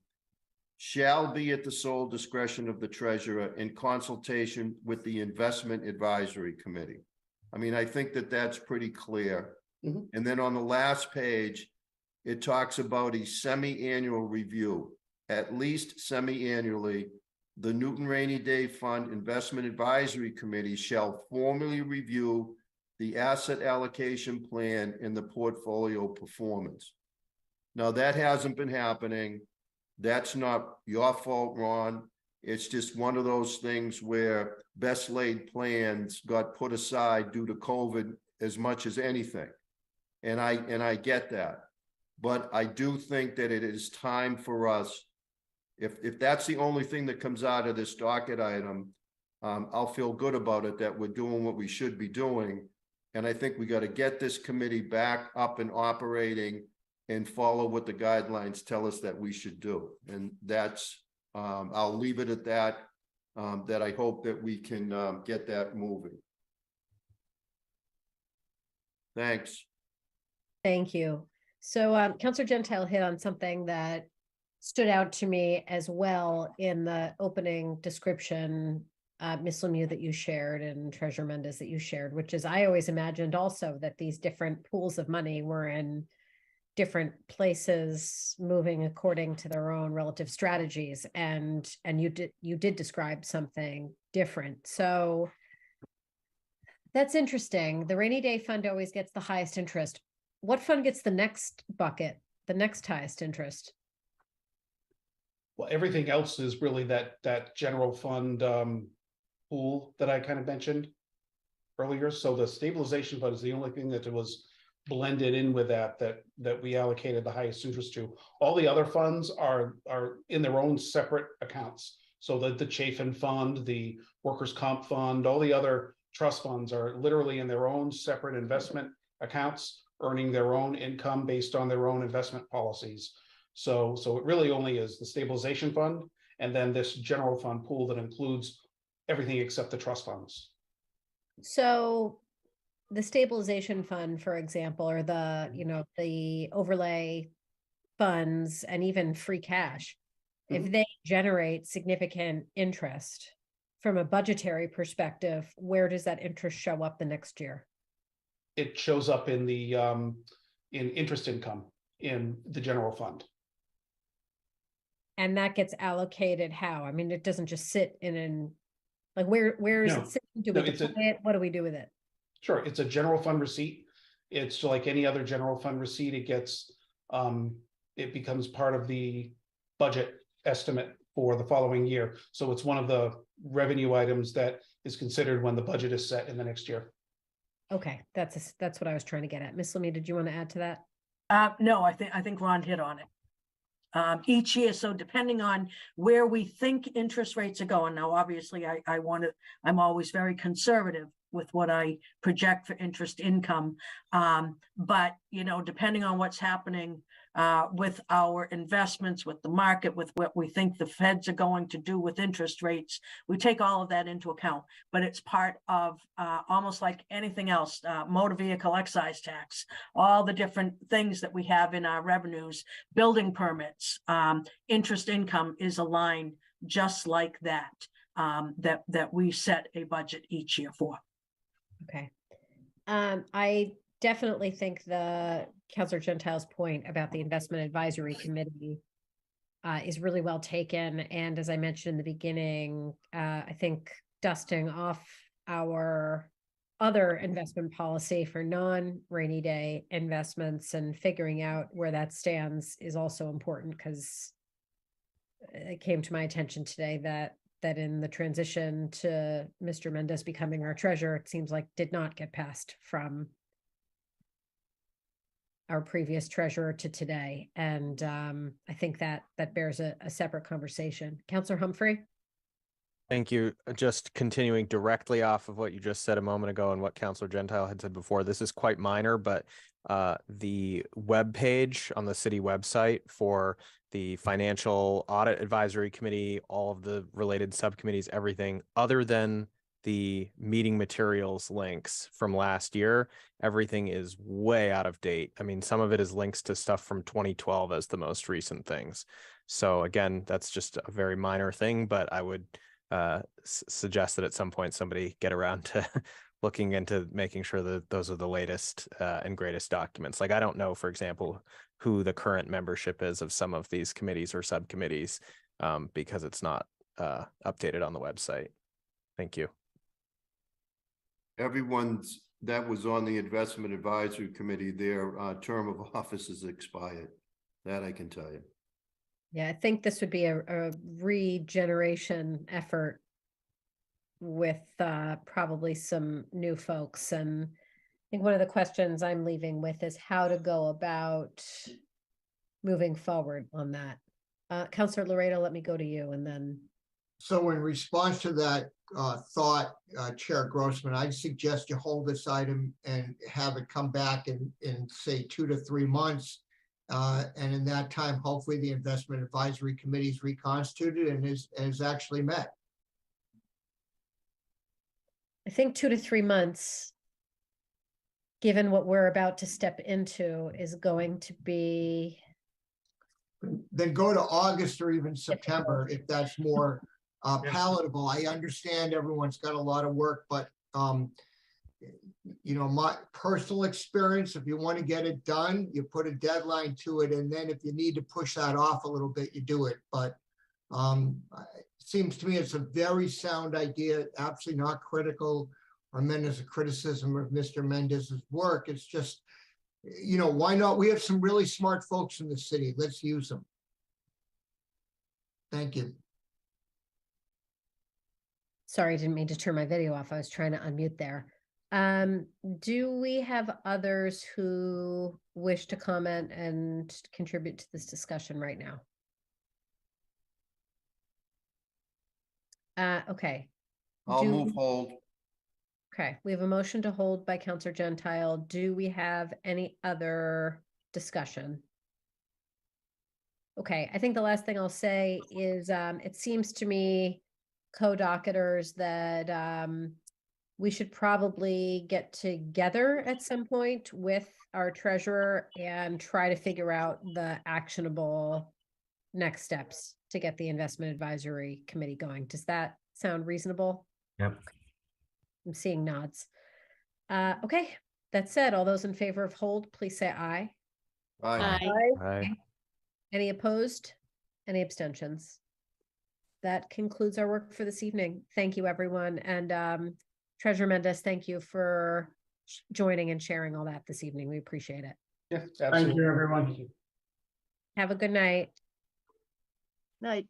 shall be at the sole discretion of the treasurer in consultation with the investment advisory committee. I mean, I think that that's pretty clear. And then on the last page, it talks about a semi-annual review, at least semi-annually, the Newton Rainy Day Fund Investment Advisory Committee shall formally review the asset allocation plan and the portfolio performance. Now, that hasn't been happening. That's not your fault, Ron. It's just one of those things where best laid plans got put aside due to COVID as much as anything. And I get that. But I do think that it is time for us, if that's the only thing that comes out of this docket item, I'll feel good about it, that we're doing what we should be doing. And I think we got to get this committee back up and operating and follow what the guidelines tell us that we should do. And that's, I'll leave it at that, that I hope that we can get that moving. Thanks. Thank you. So Councillor Gentile hit on something that stood out to me as well in the opening description, Ms. Lemieux, that you shared, and Treasurer Mendez that you shared, which is I always imagined also that these different pools of money were in different places, moving according to their own relative strategies, and you did describe something different. So that's interesting. The rainy day fund always gets the highest interest. What fund gets the next bucket, the next highest interest? Well, everything else is really that general fund pool that I kind of mentioned earlier. So the stabilization fund is the only thing that was blended in with that we allocated the highest interest to. All the other funds are in their own separate accounts. So the Chafin Fund, the Workers' Comp Fund, all the other trust funds are literally in their own separate investment accounts, earning their own income based on their own investment policies. So it really only is the stabilization fund and then this general fund pool that includes everything except the trust funds. So the stabilization fund, for example, or the overlay funds and even free cash, if they generate significant interest from a budgetary perspective, where does that interest show up the next year? It shows up in the in interest income in the general fund. And that gets allocated how? I mean, it doesn't just sit in like where is it sitting? Do we deploy it? What do we do with it? Sure, it's a general fund receipt. It's like any other general fund receipt. It gets it becomes part of the budget estimate for the following year. So it's one of the revenue items that is considered when the budget is set in the next year. Okay, that's what I was trying to get at. Ms. Lemieux, did you want to add to that? No, I think Ron hit on it. Each year, so depending on where we think interest rates are going. Now, obviously, I'm always very conservative with what I project for interest income. But, depending on what's happening with our investments, with the market, with what we think the Feds are going to do with interest rates, we take all of that into account. But it's part of almost like anything else, motor vehicle excise tax, all the different things that we have in our revenues, building permits, interest income is aligned just like that, that we set a budget each year for. Okay. I definitely think the Councillor Gentile's point about the Investment Advisory Committee is really well taken. And as I mentioned in the beginning, I think dusting off our other investment policy for non-rainy day investments and figuring out where that stands is also important, because it came to my attention today that in the transition to Mr. Mendez becoming our treasurer, it seems like did not get passed from our previous treasurer to today. And I think that bears a separate conversation. Councillor Humphrey? Thank you. Just continuing directly off of what you just said a moment ago and what Councillor Gentile had said before, this is quite minor, but the web page on the city website for the Financial Audit Advisory Committee, all of the related subcommittees, everything other than the meeting materials links from last year, everything is way out of date. I mean, some of it is links to stuff from 2012 as the most recent things. So again, that's just a very minor thing, but I would suggest that at some point somebody get around to looking into making sure that those are the latest and greatest documents. Like, I don't know, for example, who the current membership is of some of these committees or subcommittees, because it's not updated on the website. Thank you. Everyone's that was on the Investment Advisory Committee, their term of office is expired. That I can tell you. Yeah, I think this would be a regeneration effort with probably some new folks. And I think one of the questions I'm leaving with is how to go about moving forward on that. Councilor Laredo, let me go to you and then. So in response to that thought, Chair Grossman, I'd suggest you hold this item and have it come back in say 2 to 3 months. And in that time, hopefully the Investment Advisory Committee is reconstituted and is actually met. I think 2 to 3 months, given what we're about to step into, is going to be. Then go to August or even September if that's more palatable. I understand everyone's got a lot of work, but you know, my personal experience, if you want to get it done, you put a deadline to it, and then if you need to push that off a little bit, you do it. But it seems to me it's a very sound idea, absolutely not critical or meant as a criticism of Mr. Mendez's work. It's just, you know, why not? We have some really smart folks in the city. Let's use them. Thank you. Sorry, I didn't mean to turn my video off. I was trying to unmute there. Do we have others who wish to comment and contribute to this discussion right now? Okay. I'll move hold. Okay, we have a motion to hold by Councilor Gentile. Do we have any other discussion? Okay, I think the last thing I'll say is it seems to me, co-docketers, that we should probably get together at some point with our treasurer and try to figure out the actionable next steps to get the Investment Advisory Committee going. Does that sound reasonable? Yep. I'm seeing nods. Okay, that said, all those in favor of hold, please say aye. Aye. Aye. Any opposed? Any abstentions? That concludes our work for this evening. Thank you, everyone. And Treasurer Mendez, thank you for joining and sharing all that this evening. We appreciate it. Yeah, Thank absolutely. you, everyone. Have a good night. Night.